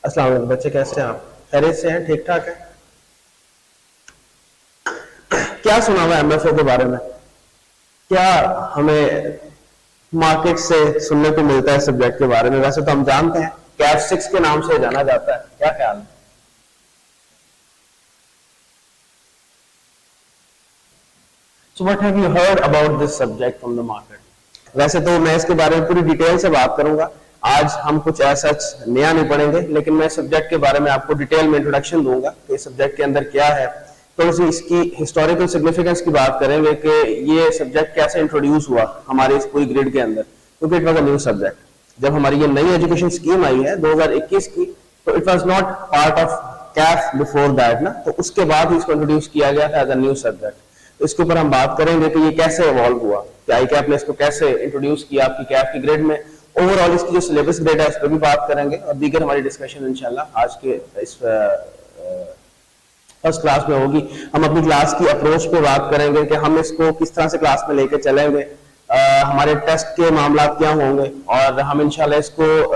अस्सलाम वालेकुम बच्चे, कैसे हैं आप? खैरियत से हैं? ठीक ठाक है? क्या सुना हुआ एमएफए के बारे में? क्या हमें मार्केट से सुनने को मिलता है सब्जेक्ट के बारे में? वैसे तो हम जानते हैं कैफ 6 के नाम से जाना जाता है, क्या ख्याल है? So what have you heard about this subject from the market? वैसे तो मैं इसके बारे में पूरी डिटेल से बात करूंगा। आज हम कुछ ऐसा नया नहीं पढ़ेंगे, लेकिन मैं सब्जेक्ट के बारे में आपको डिटेल में इंट्रोडक्शन दूंगा कि सब्जेक्ट के अंदर क्या है। तो इसकी हिस्टोरिकल सिग्निफिकेंस की बात करेंगे कि ये सब्जेक्ट कैसे इंट्रोड्यूस हुआ हमारे इस पूरी ग्रिड के अंदर, क्योंकि it was a new subject. जब हमारी ये नई एजुकेशन स्कीम आई है 2021 की, तो it was not part of Kaif before that ना, तो उसके बाद इसको इंट्रोड्यूस किया गया था एज अ न्यू सब्जेक्ट। तो इसके ऊपर हम बात करेंगे कि ये कैसे इवॉल्व हुआ, कि आई कैप ने इसको कैसे इंट्रोड्यूस किया आपकी कैफ की ग्रेड में। ओवरऑल इसकी जो सिलेबस ग्रेड है उस पर भी बात करेंगे, और दीगर हमारी डिस्कशन इंशाल्लाह आज के इस फर्स्ट क्लास में होगी। हम अपनी क्लास की अप्रोच पे बात करेंगे कि हम इसको किस तरह से क्लास में लेके चलेंगे, हमारे टेस्ट के मामला क्या होंगे, और हम इंशाल्लाह इसको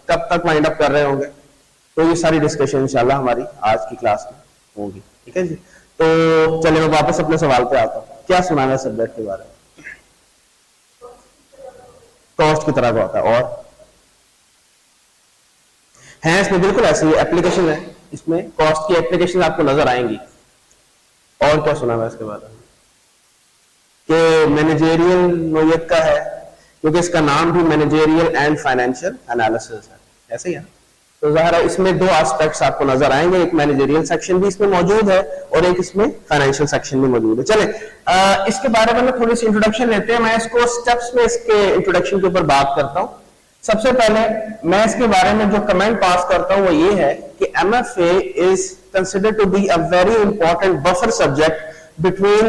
कब तक वाइंड अप कर रहे होंगे। तो ये सारी डिस्कशन इंशाल्लाह हमारी आज की क्लास में होगी, ठीक है जी। तो चलिए मैं वापस अपने सवाल पे आता हूँ। क्या सुनाना है सब्जेक्ट के बारे में? कॉस्ट की तरह का होता है, और है इसमें बिल्कुल ऐसी एप्लीकेशन है, इसमें कॉस्ट की एप्लीकेशन आपको नजर आएंगी। और क्या सुना है इसके बारे में? कि मैनेजेरियल नोयत का है, क्योंकि इसका नाम भी मैनेजेरियल एंड फाइनेंशियल एनालिसिस है, ऐसे ही है। तो ज़ाहिर है इसमें दो एस्पेक्ट्स आपको नजर आएंगे, एक मैनेजेरियल सेक्शन भी इसमें मौजूद है और एक इसमें फाइनेंशियल सेक्शन भी मौजूद है। चले इसके बारे में थोड़ी सी इंट्रोडक्शन लेते हैं। मैं इसको स्टेप्स में इसके इंट्रोडक्शन के ऊपर बात करता हूँ। सबसे पहले मैं इसके बारे में जो कमेंट पास करता हूं वो ये है कि MFA is considered to be a very important buffer subject between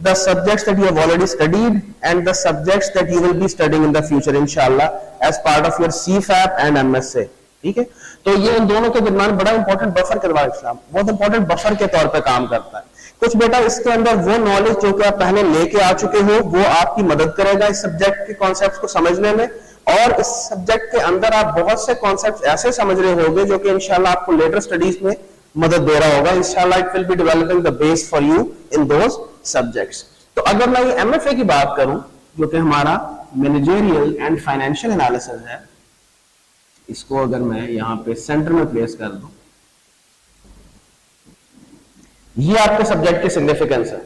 the subjects that you have already studied and the subjects that you will be studying in the future inshallah as part of your CFAP and MSA, ठीक है। तो ये इन दोनों के दरमियान बड़ा important buffer के बहुत इंपॉर्टेंट बफर के तौर पे काम करता है। कुछ बेटा इसके अंदर वो नॉलेज जो कि आप पहले लेके आ चुके हो वो आपकी मदद करेगा इस सब्जेक्ट के कॉन्सेप्ट्स को समझने में, और इस सब्जेक्ट के अंदर आप बहुत से कॉन्सेप्ट्स ऐसे समझ रहे होंगे जो कि इंशाल्लाह आपको लेटर स्टडीज में मदद दे रहा होगा। इंशाल्लाह it will be developing the base for you in those subjects. तो अगर मैं ये एमएफए की बात करूं जो कि हमारा मैनेजेरियल एंड फाइनेंशियल एनालिसिस है, इसको अगर मैं यहां पे सेंटर में प्लेस कर दूं, ये आपके सब्जेक्ट की सिग्निफिकेंस है।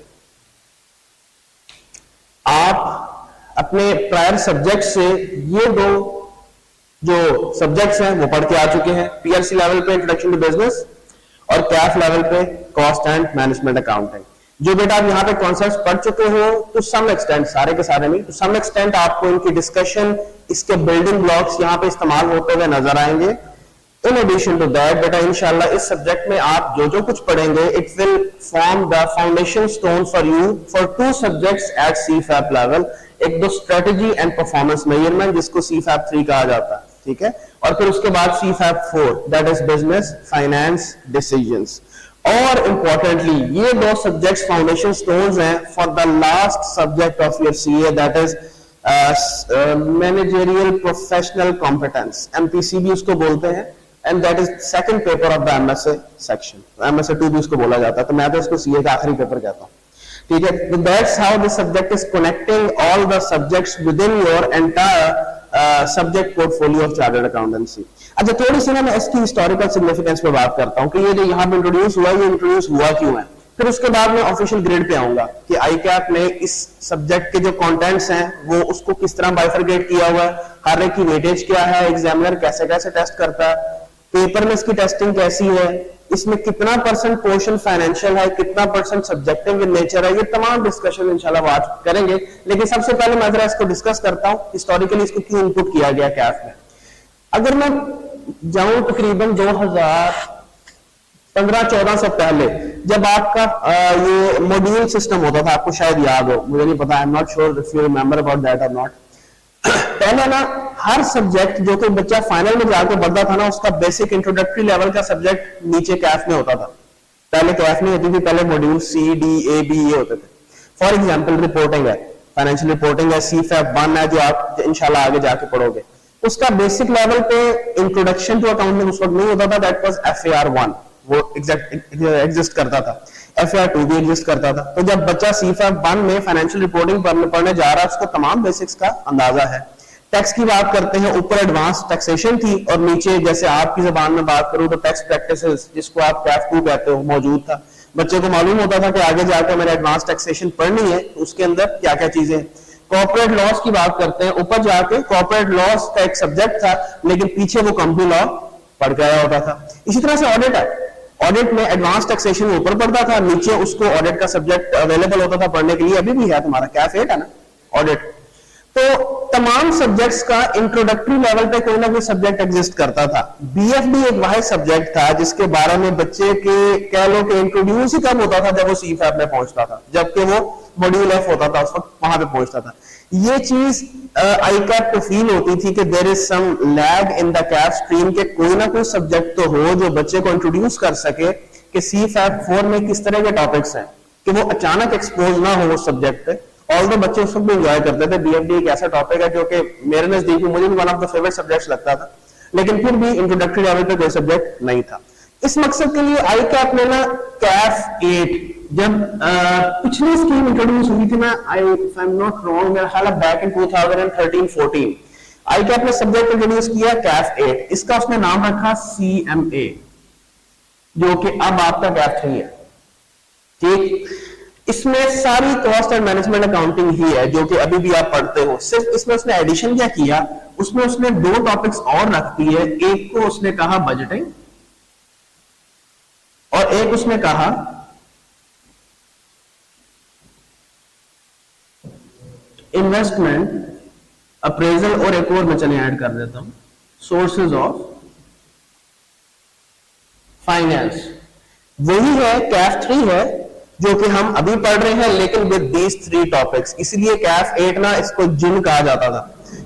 आप अपने प्रायर सब्जेक्ट से ये दो जो सब्जेक्ट्स हैं वो पढ़ के आ चुके हैं, पीएलसी लेवल पे इंट्रोडक्शन टू बिजनेस और कैफ लेवल पे कॉस्ट एंड मैनेजमेंट अकाउंटिंग। जो बेटा आप यहाँ पे कॉन्सेप्ट्स पढ़ चुके हो टू सम एक्सटेंट, सारे के सारे नहीं, टू सम एक्सटेंट आपको इनकी डिस्कशन, इसके बिल्डिंग ब्लॉक्स यहाँ पे इस्तेमाल होते हुए नजर आएंगे। इन एडिशन टू दैट बेटा इंशाल्लाह इस सब्जेक्ट में आप जो जो कुछ पढ़ेंगे it will form the foundation stone for you for two subjects at CFAP level. एक दो स्ट्रेटेजी एंड परफॉर्मेंस मेजरमेंट जिसको सीफैप 3 कहा जाता है, ठीक है, और फिर उसके बाद सीफैप 4 that is business finance decisions. और इंपॉर्टेंटली ये दो सब्जेक्ट्स फाउंडेशन स्टोन्स हैं for the last subject of your CA that is managerial professional competence, MPC भी उसको बोलते हैं, and that is second paper of the MSA section, MSA 2 भी उसको बोला जाता है, तो मैं तो इसको सीए का आखिरी पेपर कहता हूं, ठीक है। That's how the subject is connecting all the subjects with in your entire subject portfolio of chartered accountancy. अच्छा थोड़ी सी ना मैं इसकी हिस्टोरिकल सिग्निफिकेंस पे बात करता हूं कि ये जो यहाँ पे इंट्रोड्यूस हुआ ये इंट्रोड्यूस हुआ क्यों है, फिर उसके बाद मैं ऑफिशियल ग्रेड पे आऊंगा कि आई कैप ने इस सब्जेक्ट के जो कंटेंट्स हैं वो उसको किस तरह बाइफरकेट किया हुआ है, हर एक की वेटेज क्या है, एग्जामिनर कैसे कैसे टेस्ट करता है, पेपर में इसकी टेस्टिंग कैसी है, इसमें कितना परसेंट पोर्शन फाइनेंशियल है, कितना परसेंट सब्जेक्टिव इन नेचर है, ये तमाम डिस्कशन इंशाल्लाह आज करेंगे। लेकिन सबसे पहले मैं जरा इसको डिस्कस करता हूं हिस्टोरिकली इसको क्यों इनपुट किया गया कैफ में। अगर मैं जाऊं तकरीबन 2015-14 से पहले जब आपका ये मॉड्यूल सिस्टम होता था, आपको शायद याद हो, मुझे नहीं पता, I am not sure if you remember about that और नॉट। पहले ना हर सब्जेक्ट जो कि बच्चा फाइनल में जाकर पढ़ता था ना उसका बेसिक इंट्रोडक्टरी लेवल का सब्जेक्ट नीचे कैफ में होता था। पहले कैफ नहीं होती थी, पहले module C D A B ये होते थे। फॉर एग्जांपल रिपोर्टिंग है, फाइनेंशियल रिपोर्टिंग है, सीफैप 1 है जो आप इंशाल्लाह आगे जाके पढ़ोगे, उसका बेसिक लेवल पे इंट्रोडक्शन टू अकाउंटिंग उस वक्त नहीं होता था, दैट वाज FAR 1, वो एग्जिस्ट करता था। FAR 2 भी एग्जिस्ट करता था। तो जब बच्चा CFAP 1 में फाइनेंशियल रिपोर्टिंग पढ़ने जा रहा है, उसको तमाम बेसिक्स का अंदाजा है। टैक्स की बात करते हैं, ऊपर एडवांस टैक्सेशन थी और नीचे जैसे आपकी जबान में बात करूं तो टैक्स प्रैक्टिसेस, जिसको आप CAF 2 कहते हो, मौजूद था। बच्चे को मालूम होता था कि आगे जाकर मैंने एडवांस टैक्सेशन पढ़नी है, उसके अंदर क्या क्या चीजें। कॉर्पोरेट लॉस की बात करते हैं, ऊपर जाके कॉर्पोरेट लॉस का एक सब्जेक्ट था, लेकिन पीछे वो कंपनी लॉ पढ़ के आया होता था। इसी तरह से ऑडिट है, ऑडिट में एडवांस टैक्सेशन ऊपर पढ़ता था, नीचे उसको ऑडिट का सब्जेक्ट अवेलेबल होता था पढ़ने के लिए। अभी भी है तुम्हारा CAF 8 है ना, ऑडिट। तो तमाम सब्जेक्ट्स का इंट्रोडक्टरी लेवल पे कोई ना कोई सब्जेक्ट एग्जिस्ट करता था। BFD एक वाहिद सब्जेक्ट था जिसके बारे में बच्चे के कह लो कि इंट्रोड्यूस ही कब होता था जब वो CFAP में पहुंचता था, जबकि वो मॉड्यूल F होता था, उस वक्त वहां पे पहुंचता था। ये चीज ICAP को फील होती थी कि there is some lag in the CAF stream, के कोई ना कोई सब्जेक्ट तो हो जो बच्चे को इंट्रोड्यूस कर सके कि CFAP 4 में किस तरह के टॉपिक्स हैं, कि वो अचानक एक्सपोज ना हो उस सब्जेक्ट पे। ऑल्दो बच्चे उस वक्त भी एंजॉय करते थे। BFD एक ऐसा टॉपिक है जो कि मेरे नजदीक मुझे भी one of the favourite subjects लगता था, लेकिन फिर भी इंट्रोडक्टरी लेवल पे कोई सब्जेक्ट नहीं था। इस मकसद के लिए ICAP ने ना CAF 8, जब पिछली स्कीम इंट्रोड्यूस हुई थी ना, if I am not wrong, मेरा ख्याल है बैक इन 2013-14, ICAP ने सब्जेक्ट इंट्रोड्यूस किया CAF 8। इसका उसने नाम रखा CMA, जो कि अब आपका CAF 3 है। ठीक, इसमें सारी कॉस्ट एंड मैनेजमेंट अकाउंटिंग ही है जो कि अभी भी आप पढ़ते हो। सिर्फ इसमें उसने एडिशन क्या किया, उसमें उसने 2 टॉपिक्स और रख दिए। एक को उसने कहा बजटिंग और एक उसने कहा इन्वेस्टमेंट अप्रेजल, और एक और मैं चलिए ऐड कर देता हूं, सोर्सेज ऑफ फाइनेंस। वही है CAF 3 है जो कि हम अभी पढ़ रहे हैं, लेकिन विद दीज 3 टॉपिक्स। इसलिए CAF 8 ना इसको जिन कहा जाता था,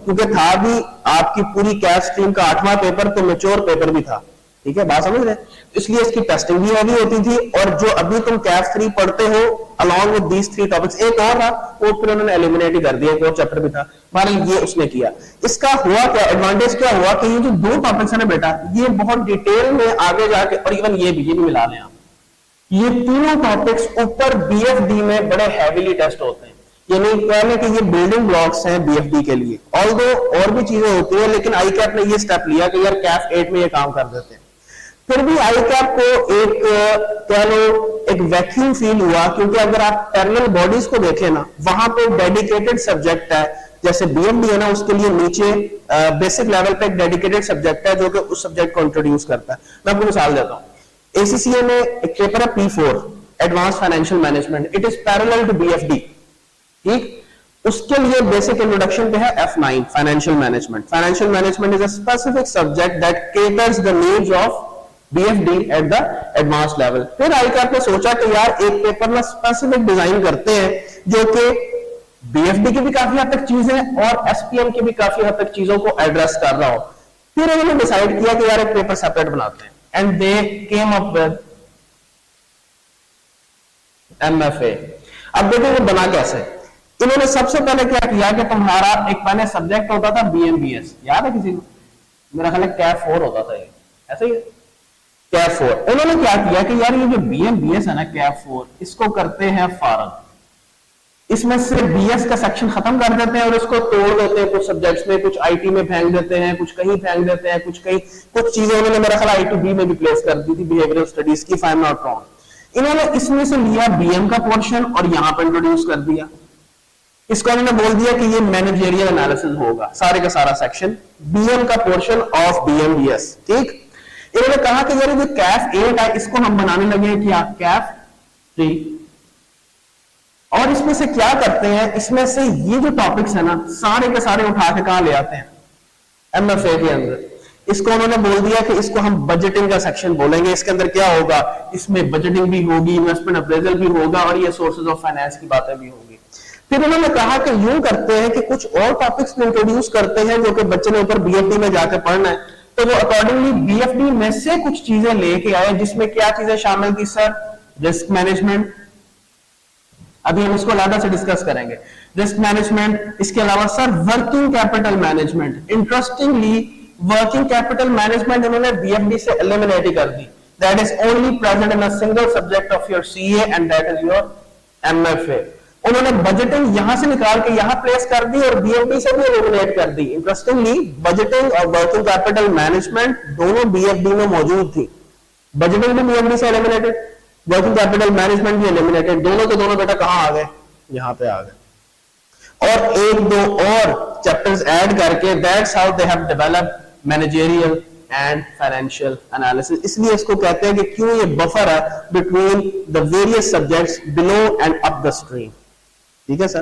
क्योंकि था भी आपकी पूरी CAF स्ट्रीम का 8वां पेपर तो मैच्योर पेपर भी था। ठीक है, बात समझ रहे? इसलिए इसकी टेस्टिंग भी हैवी होती थी। और जो अभी तुम CAF 3 पढ़ते हो अलॉन्ग विद दीज 3 टॉपिक्स, एक और था वो फिर उन्होंने एलिमिनेट ही कर दिया, एक और चैप्टर भी था। मान ये उसने किया। इसका हुआ क्या, एडवांटेज क्या हुआ कि ये जो 2 टॉपिक्स है ना बेटा, ये बहुत डिटेल में आगे जाके, और इवन ये भी मिला लें आप, ये तीनों टॉपिक्स ऊपर BFD में बड़े हैवीली टेस्ट होते हैं। यानी कहने कि ये बिल्डिंग ब्लॉक्स हैं BFD के लिए। ऑल्दो और भी चीजें होती हैं, लेकिन ICAP ने ये स्टेप लिया कि यार CAF 8 में ये काम कर देते हैं। फिर भी ICAP को एक कह लो एक वैक्यूम फील हुआ, क्योंकि अगर आप पैरेलल बॉडीज को देखें ना, वहां पे डेडिकेटेड सब्जेक्ट है। जैसे BFD है ना, उसके लिए नीचे बेसिक लेवल पे एक डेडिकेटेड सब्जेक्ट है जो कि उस सब्जेक्ट को इंट्रोड्यूस करता है। मैं आपको मिसाल देता हूं, ACCA में एक पेपर है P4, advance financial management, it is parallel to BFD। ठीक, उसके लिए बेसिक इंट्रोडक्शन पे है F9, financial management. Financial management is a specific subject that caters the needs of BFD at the advance level. फिर ICAP ने सोचा कि यार एक पेपर में स्पेसिफिक डिजाइन करते हैं जो कि BFD की भी काफी हद तक चीजें और SPM की भी काफी हद तक चीजों को एड्रेस कर रहा हो। फिर उन्होंने डिसाइड किया कि यार एक पेपर सेपरेट बनाते हैं, and they came up with MFA। अब देखो वो बना कैसे। इन्होंने सबसे पहले क्या किया कि तुम्हारा एक पहले सब्जेक्ट होता था BMBS, याद है किसी को? मेरा ख्याल है CAF 4 होता था ये, ऐसे ही CAF 4। उन्होंने क्या किया कि यार ये जो BMBS है ना CAF 4, इसको करते हैं फारग, इसमें से BS का सेक्शन खत्म कर देते हैं और इसको तोड़ देते हैं कुछ सब्जेक्ट्स में, कुछ IT में फेंक देते हैं, कुछ कहीं फेंक देते हैं, कुछ चीजें उन्होंने मेरा ख्याल I2B में भी प्लेस कर दी थी, बिहेवियरल स्टडीज की, if I am not wrong. इन्होंने इसमें से लिया BM का पोर्शन और यहां पर इंट्रोड्यूस कर दिया। इसको उन्होंने बोल दिया कि ये मैनेजरियल एनालिसिस होगा, सारे का सारा सेक्शन BM का पोर्शन ऑफ BMBS। ठीक, इन्होंने कहा कि यार जो CAF 8 है इसको हम बनाने लगे क्या CAF 3, और इसमें से क्या करते हैं, इसमें से ये जो टॉपिक्स है ना सारे के सारे उठा के कहां ले आते हैं MFA के अंदर। इसको उन्होंने बोल दिया कि इसको हम बजटिंग का सेक्शन बोलेंगे। इसके अंदर क्या होगा, इसमें बजटिंग भी होगी, इन्वेस्टमेंट अप्रेजल भी होगा और ये सोर्सेज ऑफ फाइनेंस की बातें भी होंगी। फिर उन्होंने कहा कि यूं करते हैं कि कुछ और टॉपिक्स इंट्रोड्यूस करते हैं जो कि बच्चे ने ऊपर BFD में जाकर पढ़ना है। तो वो अकॉर्डिंगली BFD में से कुछ चीजें लेके आए, जिसमें क्या चीजें शामिल थी सर, रिस्क मैनेजमेंट, अभी हम इसको अलग से डिस्कस करेंगे। रिस्क मैनेजमेंट, इसके अलावा sir working capital management. Interestingly working capital management इन्होंने बीएफडी से एलिमिनेट ही कर दी। That is only present in a single subject of your CA and that is your MFA. उन्होंने बजटिंग यहां से निकाल के यहां प्लेस कर दी और बीएफडी से भी एलिमिनेट कर दी। इंटरेस्टिंगली बजटिंग और वर्किंग कैपिटल मैनेजमेंट दोनों बीएफडी में मौजूद थी। बजटिंग भी बीएफडी से एलिमिनेटेड, वर्किंग कैपिटल मैनेजमेंट भी एलिमिनेटेड। दोनों के दोनों बेटा कहां आ गए? यहां पे आ गए। और एक दो और चैप्टर्स ऐड करके that's how they have developed managerial and financial analysis. इसलिए इसको कहते हैं कि क्यों ये बफर है between the various subjects below and up the stream. ठीक है सर।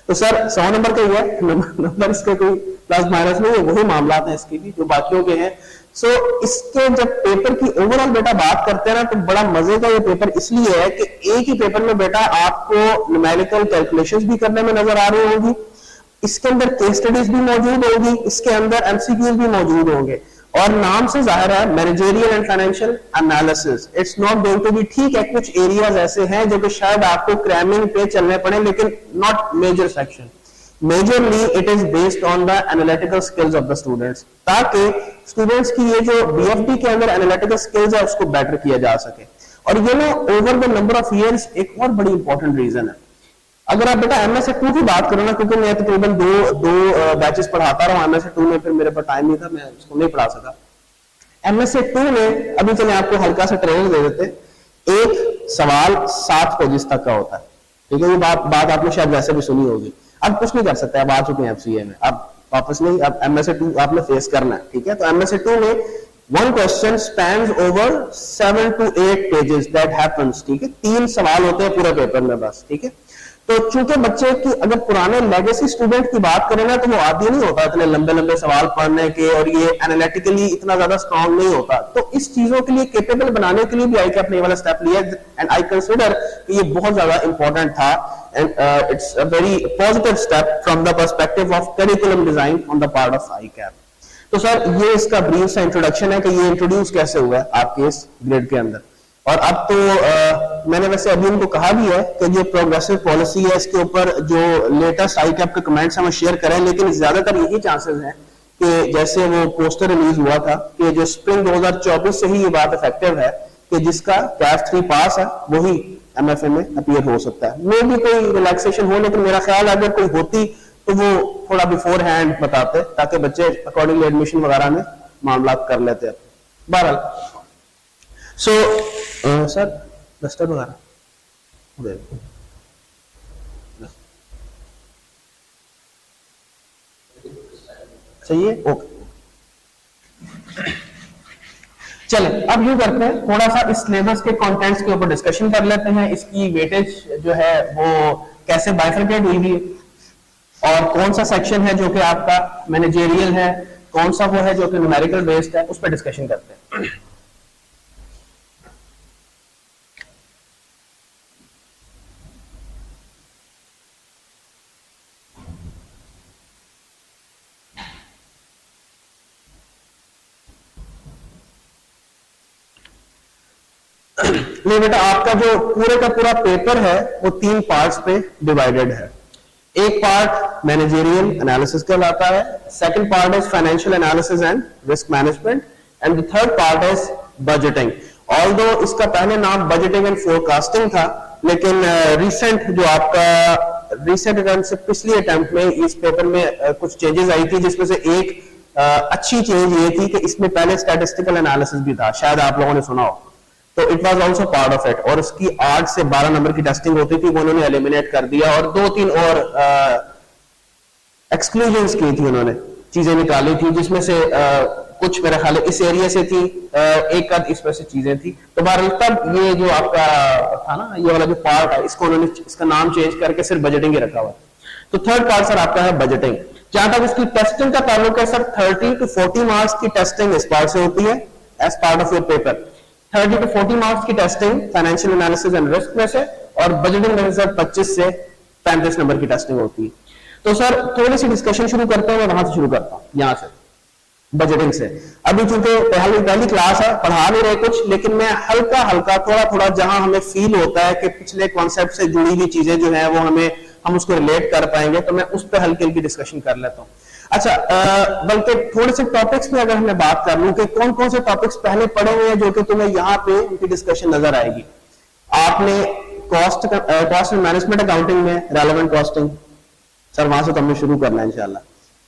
तो सर 100 नंबर का हुआ, नंबर इसके कोई प्लस माइनस नहीं है, वही मामला है इसके भी जो बाकियों के हैं। सो इसके जब पेपर की ओवरऑल बेटा बात करते हैं ना तो बड़ा मजे का ये पेपर इसलिए है कि एक ही पेपर में बेटा आपको न्यूमेरिकल कैलकुलेशंस भी करने में नजर आ रही होगी, इसके अंदर केस स्टडीज भी मौजूद होगी, इसके अंदर एमसीक्यूज भी मौजूद होंगे। और नाम से जाहिर है managerial and financial analysis. It's not going to be, ठीक है कुछ एरियाज ऐसे हैं जो कि शायद आपको क्रैमिंग पे चलने पड़े, लेकिन not major section. Majorly it is based on the analytical skills of the students, ताकि स्टूडेंट्स की ये जो बीएफडी के अंदर एनालिटिकल स्किल्स है उसको बेटर किया जा सके। और ये ना over the number of years एक और बड़ी इंपॉर्टेंट रीजन है। अगर आप बेटा एमएसए 2 की बात करो ना, क्योंकि मैं तकरीबन दो बैचेस पढ़ाता रहा एमएसए 2 में, फिर मेरे पास टाइम नहीं था, मैं उसको नहीं पढ़ा सका। एमएसए 2 में अभी चलिए आपको हल्का सा ट्रेनिंग दे देते। एक सवाल 7 पेजेस तक का होता है। ठीक है, ये बात आपने शायद वैसे भी सुनी होगी। अब कुछ नहीं कर सकते, अब आ चुके हैं एफसीए में, अब वापस नहीं, अब एमएसए 2 आपने फेस करना है। ठीक है, तो एमएसए 2 में one question spans over 7 to 8 pages that happens। ठीक है, 3 सवाल होते हैं पूरे पेपर में बस। ठीक है, तो चूंकि बच्चे की अगर पुराने लेगेसी स्टूडेंट की बात करें ना तो वो आदी नहीं होता इतने लंबे लंबे सवाल पढ़ने के, और ये एनालिटिकली इतना ज्यादा स्ट्रांग नहीं होता। तो इस चीजों के लिए केपेबल बनाने के लिए भी आईकैप ने वाला स्टेप लिया एंड आई कंसीडर कि ये बहुत ज्यादा इंपॉर्टेंट था and it's a very positive step from the perspective of curriculum design on the part of ICAP. तो सर ये इसका ब्रीफ सा इंट्रोडक्शन है कि ये इंट्रोड्यूस कैसे हुआ है आपके इस ग्रेड के अंदर। और अब तो मैंने वैसे अभी उनको कहा भी है कि जो प्रोग्रेसिव पॉलिसी है इसके ऊपर जो लेटेस्ट आईकैप के कमेंट्स हम शेयर करें, लेकिन ज्यादातर यही चांसेस हैं कि जैसे वो पोस्टर रिलीज हुआ था कि जो स्प्रिंग 2024 से ही ये बात इफेक्टिव है कि जिसका कैफ 3 पास है वही एमएफए में अपीयर हो सकता है। मे भी कोई रिलैक्सेशन हो, लेकिन मेरा ख्याल अगर कोई होती तो वो थोड़ा बिफोर हैंड बताते ताकि बच्चे अकॉर्डिंगली एडमिशन वगैरह में मामला कर लेते हैं। बहरहाल सो सर डस्टर वगैरह सही है, ओके। चले अब यूं करते हैं, थोड़ा सा इस सिलेबस के कंटेंट्स के ऊपर डिस्कशन कर लेते हैं। इसकी वेटेज जो है वो कैसे बाइफरकेट हुई है, और कौन सा सेक्शन है जो कि आपका मैनेजरियल है, कौन सा वो है जो कि न्यूमेरिकल बेस्ड है, उस पर डिस्कशन करते हैं। नहीं बेटा, आपका जो पूरे का पूरा पेपर है वो 3 पार्ट्स पे डिवाइडेड है। एक पार्ट मैनेजरियल एनालिसिस कहलाता है, second part is financial analysis and risk management, and the third part is budgeting. Although इसका पहले नाम बजटिंग एंड फोरकास्टिंग था, लेकिन रिसेंट जो आपका रिसेंट अटेम्प्ट से पिछली अटेम्प्ट में इस पेपर में कुछ चेंजेस आई थी, जिसमें से एक अच्छी चेंज ये थी कि इसमें पहले स्टैटिस्टिकल एनालिसिस भी था, शायद आप लोगों ने सुना हो। तो it was also part of it, और उसकी 8 से 12 नंबर की टेस्टिंग होती थी, वो उन्होंने एलिमिनेट कर दिया, और 2-3 और एक्सक्लूजन्स की थी, उन्होंने चीजें निकाली थी, जिसमें से कुछ मेरे ख्याल इस एरिया से थी, एक आध इसमें से चीजें थी। तो बहरहाल तब ये जो आपका था ना, ये वाला जो पार्ट है, इसको उन्होंने इसका नाम चेंज करके सिर्फ बजटिंग ही रखा हुआ। तो थर्ड पार्ट सर आपका है बजटिंग। जहां तक इसकी टेस्टिंग का ताल्लुक है सर, 30 to 40 मार्क्स की टेस्टिंग इस पार्ट से होती है as part of your paper. 30 to 40 marks की testing financial analysis and risk में से, और बजटिंग में सर 25 से 35 नंबर की टेस्टिंग होती है। तो सर थोड़ी सी डिस्कशन शुरू करते हैं, मैं वहां से शुरू करता हूं, यहां से। बजटिंग से। अभी चूंकि पहली क्लास है, पढ़ा नहीं रहे कुछ, लेकिन मैं हल्का हल्का थोड़ा थोड़ा जहां हमें फील होता है कि पिछले कॉन्सेप्ट से जुड़ी हुई चीजें जो है वो हम उसको रिलेट कर पाएंगे, तो मैं उस पर हल्की हल्की डिस्कशन कर लेता हूं। अच्छा, बल्कि थोड़े से टॉपिक्स में अगर मैं बात कर लूं कि कौन कौन से टॉपिक्स पहले पढ़े हुए हैं जो कि तुम्हें यहाँ पे उनकी डिस्कशन नजर आएगी। आपने कॉस्ट एंड मैनेजमेंट अकाउंटिंग में रेलेवेंट कॉस्टिंग, सर वहां से तो हमने शुरू करना है इंशाल्लाह।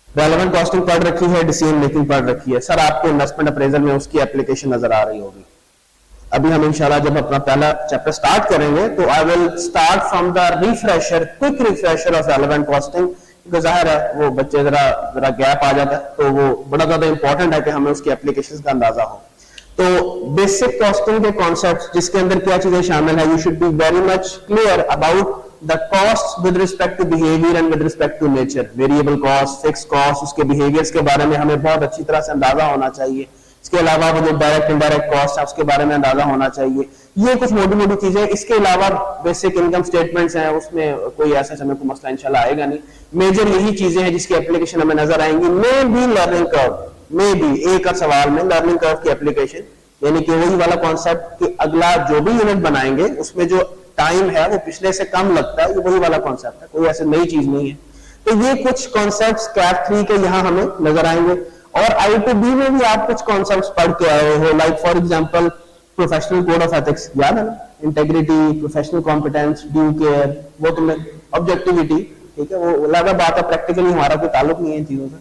रेलेवेंट कॉस्टिंग पढ़ रखी है, डिसीजन मेकिंग पढ़ रखी है। सर आपको इन्वेस्टमेंट अप्रेजल में उसकी एप्लीकेशन नजर आ रही होगी। अभी हम इंशाल्लाह जब अपना पहला चैप्टर स्टार्ट करेंगे तो I will start from the refresher, quick refresher of relevant costing, क्योंकि जाहिर है वो बच्चे जरा गैप आ जाता है, तो वो बड़ा ज्यादा इंपॉर्टेंट है कि हमें उसकी एप्लीकेशन का अंदाजा हो। तो बेसिक कॉस्टिंग के कॉन्सेप्ट, जिसके अंदर क्या चीजें शामिल है, you should be very much clear about the costs with respect to behavior and with respect to nature, variable cost, fixed cost, उसके behaviors के बारे में हमें बहुत अच्छी तरह से अंदाजा होना चाहिए। इसके अलावा वो जो डायरेक्ट इनडायरेक्ट कॉस्ट है उसके बारे में अंदाजा होना चाहिए। ये कुछ मोटी मोटी चीजें। इसके अलावा बेसिक इनकम स्टेटमेंट्स हैं, उसमें कोई ऐसा समय को मसला इंशाल्लाह आएगा नहीं। मेजर यही चीजें हैं जिसकी एप्लीकेशन हमें नजर आएंगी। May be learning curve, may be एक सवाल में लर्निंग कर्व की एप्लीकेशन, यानी कि वही वाला कॉन्सेप्ट कि अगला जो भी यूनिट बनाएंगे उसमें जो टाइम है वो पिछले से कम लगता है, ये वही वाला कॉन्सेप्ट है, कोई ऐसी नई चीज नहीं है। तो ये कुछ कॉन्सेप्ट्स कैट 3 के यहाँ हमें नजर आएंगे। और I2B में भी आप कुछ कॉन्सेप्ट्स पढ़ के आए हो, like for example professional code of ethics, याद है ना, integrity, professional competence, due care, वो तुमने ऑब्जेक्टिविटी, ठीक है, वो लगा बात है, प्रैक्टिकली हमारा कोई ताल्लुक नहीं है इन चीजों से,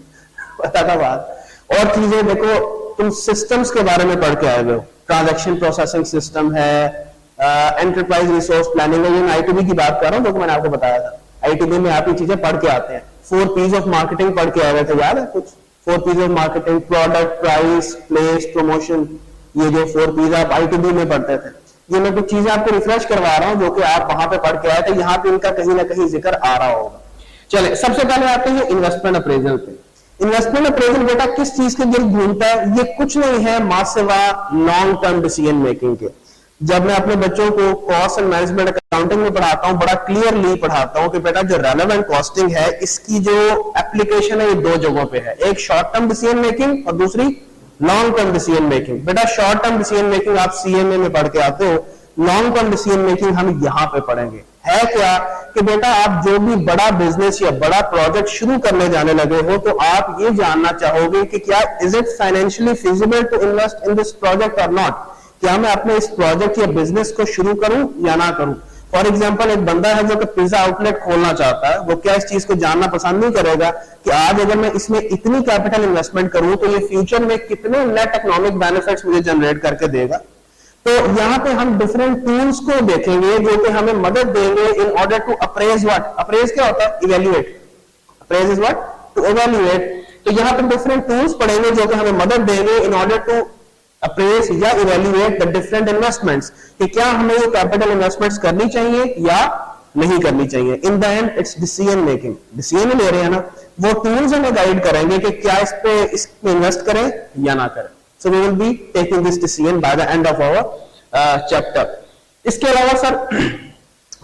पता था बात। और चीजें देखो, तुम सिस्टम्स के बारे में पढ़ के आए हो, ट्रांजैक्शन प्रोसेसिंग सिस्टम है, एंटरप्राइज रिसोर्स प्लानिंग है। ये मैं I2B की बात कर रहा हूँ, जो मैंने आपको बताया था। I2B में आप ये चीजें पढ़ के आते हैं। 4 P's ऑफ मार्केटिंग पढ़ के आए थे, याद है कुछ? 4 P's of marketing, product, price, place, promotion, ये जो 4 P's आप I2B में पढ़ते थे। ये मैं कुछ चीजें आपको रिफ्रेश करवा रहा हूँ जो कि आप वहां पे पढ़ के आए थे, यहाँ पे इनका कहीं ना कहीं जिक्र आ रहा होगा। चले, सबसे पहले आते हैं इन्वेस्टमेंट अप्रेजल पे। इन्वेस्टमेंट अप्रेजल बेटा किस चीज के गिर्द घूमता है? ये कुछ नहीं है मां सिवा लॉन्ग टर्म डिसीजन मेकिंग के। जब मैं अपने बच्चों को कॉस्ट एंड मैनेजमेंट अकाउंटिंग में पढ़ाता हूं, बड़ा क्लियरली पढ़ाता हूं कि बेटा जो रेलेवेंट कॉस्टिंग है इसकी जो एप्लीकेशन है ये 2 जगहों पे है, एक शॉर्ट टर्म डिसीजन मेकिंग और दूसरी लॉन्ग टर्म डिसीजन मेकिंग। बेटा शॉर्ट टर्म डिसीजन मेकिंग आप CMA में पढ़ के आते हो, लॉन्ग टर्म डिसीजन मेकिंग हम यहां पे पढ़ेंगे। है क्या कि बेटा आप जो भी बड़ा बिजनेस या बड़ा प्रोजेक्ट शुरू करने जाने लगे हो तो आप ये जानना चाहोगे कि क्या is it financially feasible to invest in this project और नॉट, क्या मैं अपने इस प्रोजेक्ट या बिजनेस को शुरू करूं या ना करूं। फॉर एग्जांपल एक बंदा है जो कि पिज्जा आउटलेट खोलना चाहता है, वो क्या इस चीज को जानना पसंद नहीं करेगा कि आज अगर मैं इसमें इतनी कैपिटल इन्वेस्टमेंट करूं तो ये फ्यूचर में कितने नेट इकोनॉमिक बेनिफिट्स मुझे जनरेट करके देगा। तो यहाँ पे हम डिफरेंट टूल्स को देखेंगे जो कि हमें मदद देंगे in order to appraise what, appraise क्या होता है? Evaluate. Appraise is what? To evaluate. तो यहाँ पे डिफरेंट टूल्स पढ़ेंगे जो कि हमें मदद देंगे इन ऑर्डर टू अप्रेज या इवैल्यूएट द डिफरेंट इन्वेस्टमेंट्स, कि क्या हमें ये कैपिटल इन्वेस्टमेंट्स करनी चाहिए या नहीं करनी चाहिए। In the end it's decision making, decision ले रहे हैं ना, वो टूल्स हमें गाइड करेंगे कि क्या इसमें इन्वेस्ट करें या ना करें। So we will be taking this decision by the end of our chapter. इसके अलावा सर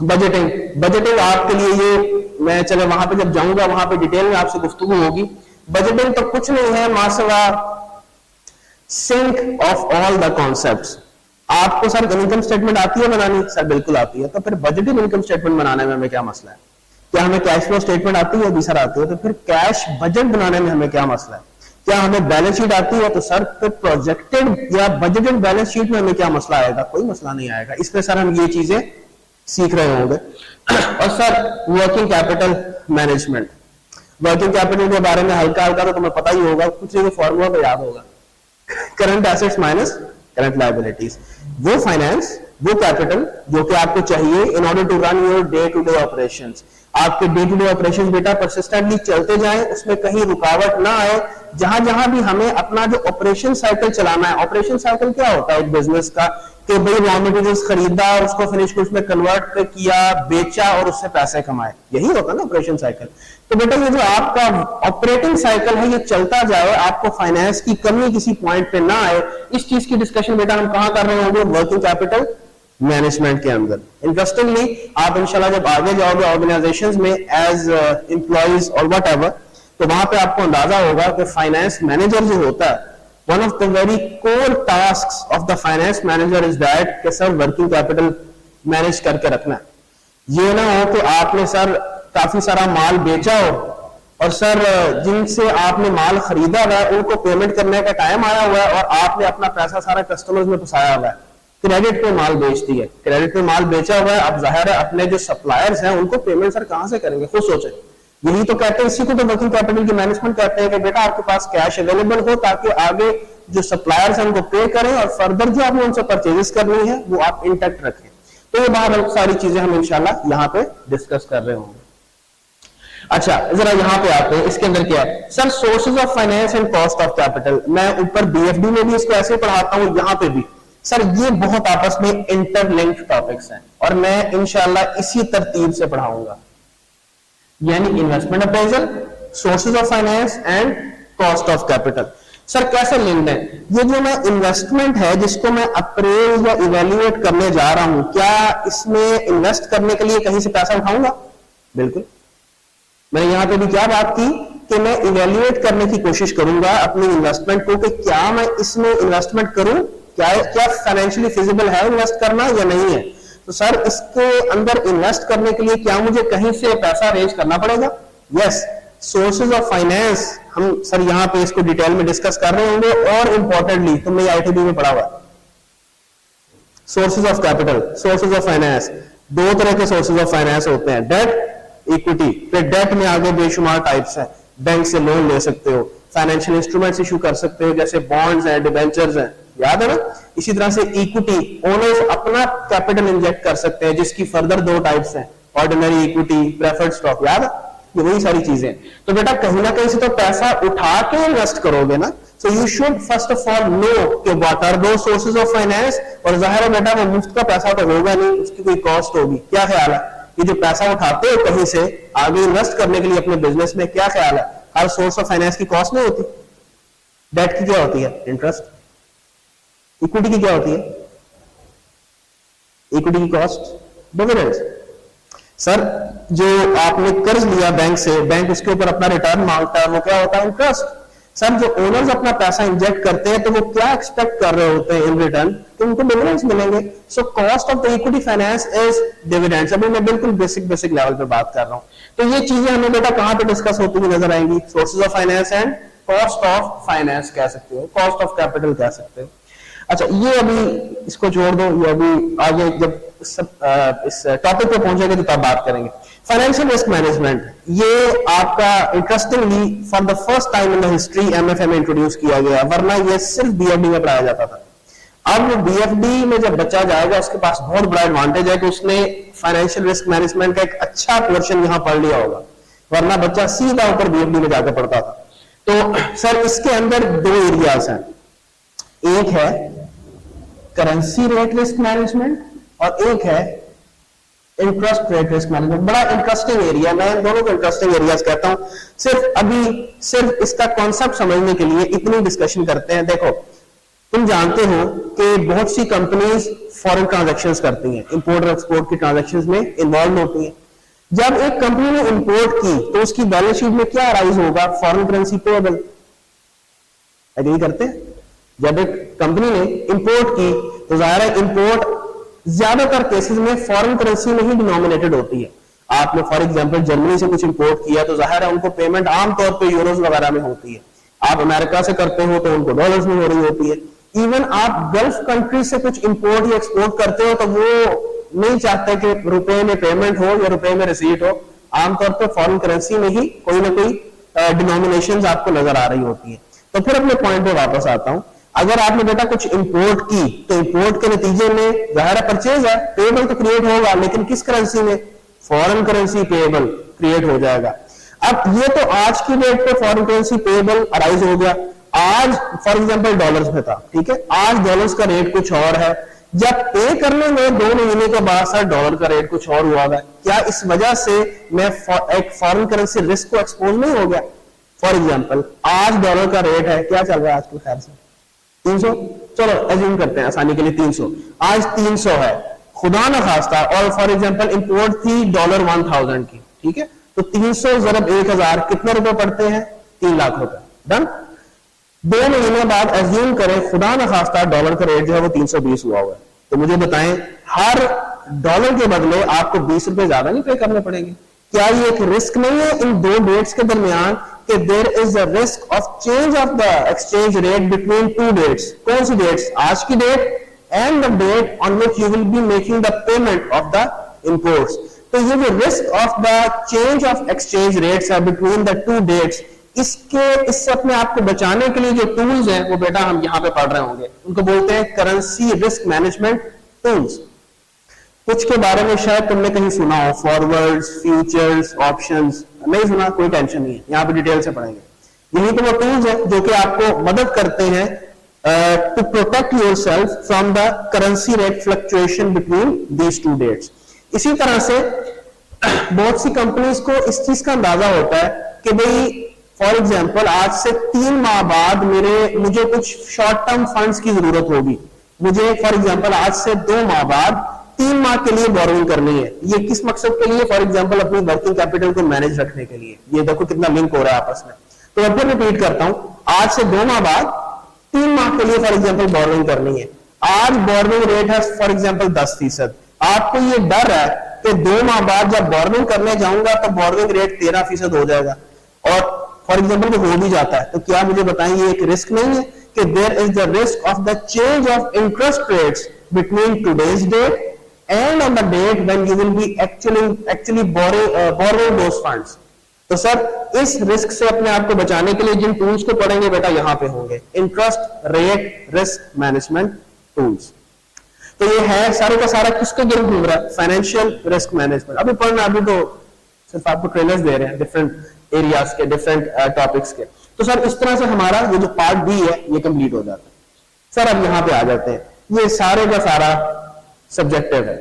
बजटिंग, बजटिंग आपके लिए ये मैं चले वहां पे जब जाऊंगा वहां पे डिटेल में आपसे गुफ्तगू होगी। बजटिंग तो कुछ नहीं है मासवा sync of all the concepts. आपको सर इनकम स्टेटमेंट आती है बनानी? सर बिल्कुल आती है। तो फिर बजटिंग इनकम स्टेटमेंट बनाने में हमें क्या मसला है? क्या हमें कैश फ्लो स्टेटमेंट आती है? भी सर आती है। तो फिर कैश बजट बनाने में हमें क्या मसला है? क्या हमें बैलेंस शीट आती है? तो सर फिर प्रोजेक्टेड या बजटेड बैलेंस शीट में हमें क्या मसला आएगा? कोई मसला नहीं आएगा। इसमें सर हम ये चीजें सीख रहे होंगे। और sir working capital management, working capital के बारे में हल्का हल्का तो तुम्हें पता ही होगा, कुछ चीजें फॉर्मूला तो याद होगा, current assets minus current liabilities. वो फाइनेंस, वो कैपिटल जो कि आपको चाहिए in order to run your day to day operations. आपके डे टू डे ऑपरेशंस बेटा परसिस्टेंटली चलते जाएं, उसमें कहीं रुकावट ना आए। जहां जहां भी हमें अपना जो ऑपरेशन साइकिल चलाना है, ऑपरेशन साइकिल क्या होता है एक बिजनेस का, कि भाई रॉ मटेरियल्स खरीदा, उसको फिनिश गुड्स में कन्वर्ट किया, बेचा और उससे पैसे कमाए, यही होता है ना ऑपरेशन साइकिल। तो बेटा ये जो आपका ऑपरेटिंग साइकिल है ये चलता जाए, आपको फाइनेंस की कमी किसी पॉइंट पे ना आए, इस चीज की डिस्कशन बेटा हम कहां कर रहे होंगे? वर्किंग कैपिटल मैनेजमेंट के अंदर। इंटरेस्टिंगली आप इंशाल्लाह जब आगे जाओगे ऑर्गेनाइजेशंस में एज एम्प्लॉइज और व्हाटएवर, तो वहां पे आपको अंदाजा होगा कि फाइनेंस मैनेजर जो होता है, one of the very core tasks of the finance manager is that कि सर वर्किंग कैपिटल मैनेज करके रखना है। ये ना हो कि आपने सर काफी सारा माल बेचा हो और सर जिनसे आपने माल खरीदा हुआ है उनको पेमेंट करने का टाइम आया हुआ है और आपने अपना पैसा सारा कस्टमर्स में फंसाया हुआ है, क्रेडिट पे माल बेच दिया, क्रेडिट पे माल बेचा हुआ है, अब जाहिर है अपने जो सप्लायर्स हैं उनको पेमेंट सर कहां से करेंगे, खुद सोचें। यही तो कहते हैं, इसी को तो वर्किंग कैपिटल की मैनेजमेंट कहते हैं कि बेटा आपके पास कैश अवेलेबल हो ताकि आगे जो सप्लायर्स हैं उनको पे करें और फर्दर जो आपने उनसे परचेजेस करनी है वो आप इंटैक्ट रखें। तो ये बाहर सारी चीजें हम इंशाल्लाह यहाँ पे डिस्कस कर रहे होंगे। अच्छा, जरा यहाँ पे आते हैं, इसके अंदर क्या है sir, sources of finance and cost of capital. मैं ऊपर बीएफडी में भी इसको ऐसे पढ़ाता हूँ, यहाँ पे भी सर ये बहुत आपस में इंटरलिंक्ड टॉपिक्स हैं और मैं इंशाल्लाह इसी तरतीब से पढ़ाऊंगा, यानी investment appraisal, sources of finance and cost of capital. Sir कैसे लिंक्ड है ये, जो मैं इन्वेस्टमेंट है जिसको मैं अप्रेज या इवेल्युएट करने जा रहा हूं, क्या इसमें इन्वेस्ट करने के लिए कहीं से पैसा उठाऊंगा? बिल्कुल। मैंने यहां पे भी क्या बात की कि मैं इवेल्युएट करने की कोशिश करूंगा अपनी इन्वेस्टमेंट को कि क्या मैं इसमें इन्वेस्टमेंट करूं, क्या फाइनेंशियली फिजिबल है इन्वेस्ट करना या नहीं है। तो सर इसके अंदर इन्वेस्ट करने के लिए क्या मुझे कहीं से पैसा अरेंज करना पड़ेगा? यस, सोर्सेज ऑफ फाइनेंस हम सर यहाँ पे इसको डिटेल में डिस्कस कर रहे होंगे और इंपॉर्टेंटली तुमने आईटीबी में पढ़ा हुआ है sources of capital, sources of finance. दो तरह के सोर्सेज ऑफ फाइनेंस होते हैं, डेट, इक्विटी। फिर डेट में आगे बेशुमार टाइप्स हैं, बैंक से लोन ले सकते हो, फाइनेंशियल इंस्ट्रूमेंट्स इशू कर सकते हो जैसे बॉन्ड्स हैं, डिबेंचर्स हैं, याद है ना। इसी तरह से इक्विटी, ओनर्स अपना कैपिटल इंजेक्ट कर सकते हैं जिसकी फर्दर दो टाइप्स हैं, ऑर्डिनरी इक्विटी, प्रेफर्ड स्टॉक, याद है, ये वही सारी चीजें। तो बेटा कहीं ना कहीं से तो पैसा उठा के इन्वेस्ट करोगे ना, so you should first of all know कि व्हाट आर दो सोर्सेज ऑफ फाइनेंस। और जाहिर है बेटा वो मुफ्त का पैसा तो होगा नहीं, उसकी कोई कॉस्ट होगी। क्या ख्याल है, ये जो पैसा उठाते हो कहीं से आगे इन्वेस्ट करने के लिए अपने बिजनेस में, क्या ख्याल है हर सोर्स ऑफ फाइनेंस की कॉस्ट नहीं होती? डेट की क्या होती है? इंटरेस्ट। इक्विटी की क्या होती है? इक्विटी की कॉस्ट डिविडेंड्स। सर जो आपने कर्ज लिया बैंक से, बैंक उसके ऊपर अपना रिटर्न मांगता है, वो क्या होता है? इंटरेस्ट। सर जो ओनर्स अपना पैसा इंजेक्ट करते हैं तो वो क्या एक्सपेक्ट कर रहे होते हैं इन रिटर्न? तो उनको डिविडेंड्स मिलेंगे। So cost of the equity finance is dividends. अभी मैं बिल्कुल बेसिक लेवल पे बात कर रहा हूं। तो ये चीजें हमें बेटा कहां पे डिस्कस होती हुई नजर आएंगी? Sources of finance and cost of finance कह सकते हो, कॉस्ट ऑफ कैपिटल कह सकते हो। अच्छा, ये अभी इसको छोड़ दो, ये अभी आगे जब इस टॉपिक पे पहुंचेंगे तो तब बात करेंगे। फाइनेंशियल रिस्क मैनेजमेंट, ये आपका interestingly for the first time in the history MFA में इंट्रोड्यूस किया गया, वरना ये सिर्फ बीएफडी में पढ़ाया जाता था। अब बीएफडी में जब बच्चा जाएगा उसके पास बहुत बड़ा एडवांटेज है कि उसने फाइनेंशियल रिस्क मैनेजमेंट का एक अच्छा पोर्शन यहां पढ़ लिया होगा, वरना बच्चा सीधा ऊपर बीएफडी में जाकर पढ़ता था। तो सर इसके अंदर दो एरियाज हैं, एक है करेंसी रेट रिस्क मैनेजमेंट और एक है इंटरेस्ट रेट रिस्क मैनेजमेंट। बड़ा इंटरेस्टिंग एरिया, मैं दोनों को इंटरेस्टिंग एरियाज कहता हूं। सिर्फ इसका कॉन्सेप्ट समझने के लिए इतनी डिस्कशन करते हैं। देखो तुम जानते हो कि बहुत सी कंपनीज फॉरेन ट्रांजैक्शंस करती हैं, इंपोर्ट और एक्सपोर्ट की ट्रांजैक्शंस में इन्वॉल्व होती हैं। जब एक कंपनी ने इंपोर्ट की तो उसकी बैलेंस शीट में क्या राइज होगा? Foreign currency payable. एग्री करते हैं? जब एक कंपनी ने इंपोर्ट की तो जाहिर है इंपोर्ट ज्यादातर केसेस में फॉरेन करेंसी में ही डिनोमिनेटेड होती है। आपने फॉर एग्जांपल जर्मनी से कुछ इंपोर्ट किया तो जाहिर है उनको पेमेंट आमतौर पे यूरोज वगैरह में होती है। आप अमेरिका से करते हो तो उनको डॉलर्स में हो रही होती है। इवन आप गल्फ कंट्री से कुछ इंपोर्ट या एक्सपोर्ट करते हो तो वो नहीं चाहते कि रुपए में पेमेंट हो या रुपए में रिसीट हो, आमतौर पर फॉरेन करेंसी में ही कोई ना कोई डिनोमिनेशंस आपको नजर आ रही होती है। तो फिर अपने पॉइंट पे वापस आता हूं, अगर आपने बेटा कुछ इंपोर्ट की तो इंपोर्ट के नतीजे में जाहिर परचेज है, पेएबल तो क्रिएट होगा, लेकिन किस करेंसी में? फॉरेन करेंसी पेएबल क्रिएट हो जाएगा। अब ये तो आज की डेट पे फॉरेन करेंसी पेएबल अराइज हो गया। आज फॉर एग्जांपल डॉलर्स में था, ठीक है, आज डॉलर्स का रेट कुछ और है। जब पे करने में 2 महीने के बाद सर डॉलर का रेट कुछ और हुआ है, क्या इस वजह से मैं एक फॉरेन करेंसी रिस्क को एक्सपोज नहीं हो गया? फॉर एग्जांपल आज डॉलर का रेट है, क्या चल रहा है आजकल? खैर से 300, चलो एज्यूम करते हैं आसानी के लिए 300, आज 300 है, खुदा न खास्ता, और फॉर एग्जांपल इंपोर्ट थी $1000 की, ठीक है, तो 300 ज़रब 1000 कितने रुपए पड़ते हैं? 3 लाख रुपए। डन। 2 महीने बाद एज्यूम करें खुदा न खास्ता डॉलर का रेट जो है वो 320 हुआ है, तो मुझे बताएं हर डॉलर के बदले आपको 20 रुपए ज्यादा नहीं पे करने पड़ेंगे? क्या ये एक रिस्क नहीं है इन दो डेट्स के दरमियान कि there is a risk of change of the exchange rate between two dates? कौन सी डेट्स? आज की date and the date on which you will be making the payment of the imports. तो ये जो risk of the change of exchange rates है between the two dates, इससे अपने आप को बचाने के लिए जो टूल्स हैं वो बेटा हम यहां पे पढ़ रहे होंगे, उनको बोलते हैं करेंसी रिस्क मैनेजमेंट टूल्स। कुछ के बारे में शायद तुमने कहीं सुना हो, फॉरवर्ड्स, फ्यूचर्स, ऑप्शंस। नहीं सुना? कोई टेंशन नहीं है, यहां पे डिटेल से पढ़ेंगे। यही तो वो टूल्स है जो कि आपको मदद करते हैं to protect yourself from the currency rate fluctuation between these two dates. इसी तरह से बहुत सी कंपनीज को इस चीज का अंदाजा होता है कि भाई फॉर एग्जाम्पल आज से 3 माह बाद मुझे कुछ शॉर्ट टर्म फंड्स की जरूरत होगी। मुझे फॉर एग्जाम्पल आज से 2 माह बाद 3 माह के लिए बोरोइंग करनी है। ये किस मकसद के लिए? फॉर एग्जाम्पल अपनी वर्किंग कैपिटल को मैनेज रखने के लिए। ये देखो कितना लिंक हो रहा है आपस में। तो मैं फिर रिपीट करता हूं, आज से 2 माह बाद 3 माह के लिए फॉर एग्जाम्पल बोरोइंग करनी है। आज बोरोइंग रेट है फॉर एग्जाम्पल 10%। आपको ये डर है कि 2 माह बाद जब बोरोइंग करने जाऊंगा तो बोरोइंग रेट 13% हो जाएगा और फॉर एग्जाम्पल हो भी जाता है। तो क्या मुझे बताएं ये एक रिस्क नहीं है कि there is the risk of the change of interest rates between today's date and on the date when you will be actually borrowing those funds? तो सर इस रिस्क से अपने आप को बचाने के लिए जिन टूल्स को पढ़ेंगे बेटा यहां पे होंगे, interest rate risk management tools. तो ये है सारे का सारा किसके गिर्द घूम रहा है? Financial risk management. अभी पढ़ना, अभी तो सिर्फ आपको ट्रेलर्स दे रहे हैं डिफरेंट एरियाज के, डिफरेंट टॉपिक्स के। तो सर इस तरह से हमारा ये जो पार्ट बी है ये कंप्लीट हो जाता है। सर अब यहां पे आ जाते हैं, ये सारे का सारा सब्जेक्टिव है।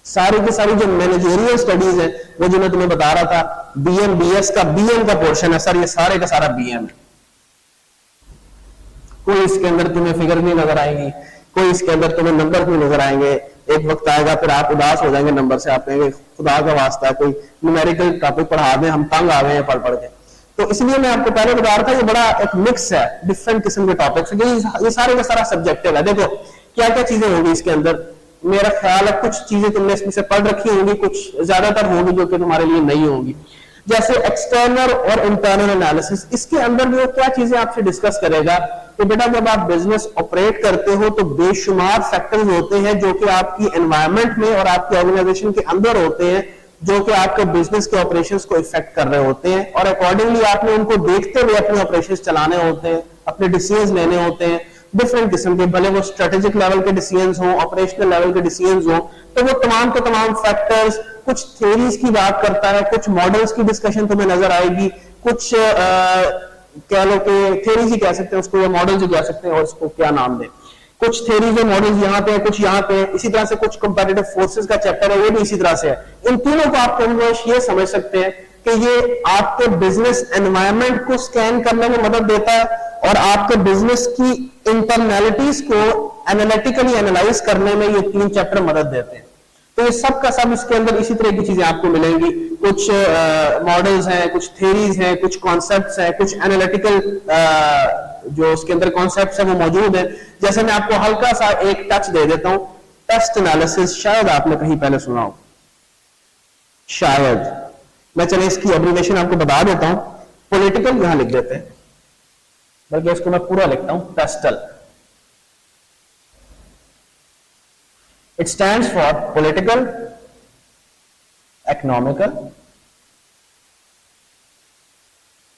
सारी की सारी जो मैनेजरियल स्टडीज है वो जो मैं तुम्हें बता रहा था, बीएम बीएस का बीएम का पोर्शन है सर, ये सारे का सारा बीएम है। कोई इसके अंदर तुम्हें फिगर नहीं नजर आएंगी, कोई इसके अंदर तुम्हें नंबर नहीं नजर आएंगे। एक वक्त आएगा फिर आप उदास हो जाएंगे नंबर से, आप कहेंगे खुदा का वास्ता है कोई न्यूमेरिकल टॉपिक पढ़ा दें, हम तंग आ गए हैं पढ़ के। तो इसलिए मैं आपको पहले बता रहा था ये बड़ा एक मिक्स है डिफरेंट किस्म के टॉपिक्स। ये सारे का सारा सब्जेक्टिव है। देखो क्या क्या चीजें होंगी इसके अंदर, मेरा ख्याल है कुछ चीजें तुमने इसमें से पढ़ रखी होंगी, कुछ ज्यादातर होंगी जो कि तुम्हारे लिए नहीं होंगी। जैसे एक्सटर्नल और इंटरनल एनालिसिस, इसके अंदर भी वो क्या चीजें आपसे डिस्कस करेगा कि बेटा जब आप बिजनेस ऑपरेट करते हो तो बेशुमार फैक्टर्स होते हैं जो कि आपकी एनवायरनमेंट में और आपकी ऑर्गेनाइजेशन के अंदर होते हैं जो कि आपके बिजनेस के ऑपरेशंस को इफेक्ट कर रहे होते हैं, और अकॉर्डिंगली आपने उनको देखते हुए अपने ऑपरेशंस चलाने होते हैं, अपने डिसीजंस लेने होते हैं डिफरेंट किस्म के, भले वो स्ट्रेटेजिक लेवल के डिसीजंस हो, ऑपरेशनल लेवल के डिसीजंस हो। तो वो तमाम के तमाम फैक्टर्स, कुछ थ्योरीज की बात करता है, कुछ मॉडल्स की डिस्कशन तुम्हें नजर आएगी, कुछ कह लो कि थ्योरीज ही कह सकते हैं उसको या मॉडल्स ही कह सकते हैं, और उसको क्या नाम दें। कुछ थ्योरीज और मॉडल्स यहाँ पे है, कुछ यहाँ पे है। इसी तरह से कुछ कंपैरेटिव फोर्सेस का चैप्टर है, वो भी इसी तरह से है। इन तीनों को आप ये समझ सकते हैं कि ये आपके बिजनेस एनवायरनमेंट को स्कैन करने में मदद देता है और आपके बिजनेस की इंटरनैलिटीज को एनालिटिकली एनालाइज करने में ये 3 चैप्टर मदद देते हैं। तो ये सब का सब इसके अंदर इसी तरह की चीजें आपको मिलेंगी। कुछ मॉडल्स हैं, कुछ थ्योरीज हैं, कुछ कॉन्सेप्ट्स हैं, कुछ एनालिटिकल जो उसके अंदर कॉन्सेप्ट्स हैं वो मौजूद है। जैसे मैं आपको हल्का सा एक टच दे देता हूं, टेस्ट एनालिसिस, शायद आपने कहीं पहले सुना हो, शायद। मैं चले इसकी एब्रिविएशन आपको बता देता हूं, पॉलिटिकल यहां लिख देते हैं, बल्कि इसको मैं पूरा लिखता हूं, PESTLE. It stands for political, economical,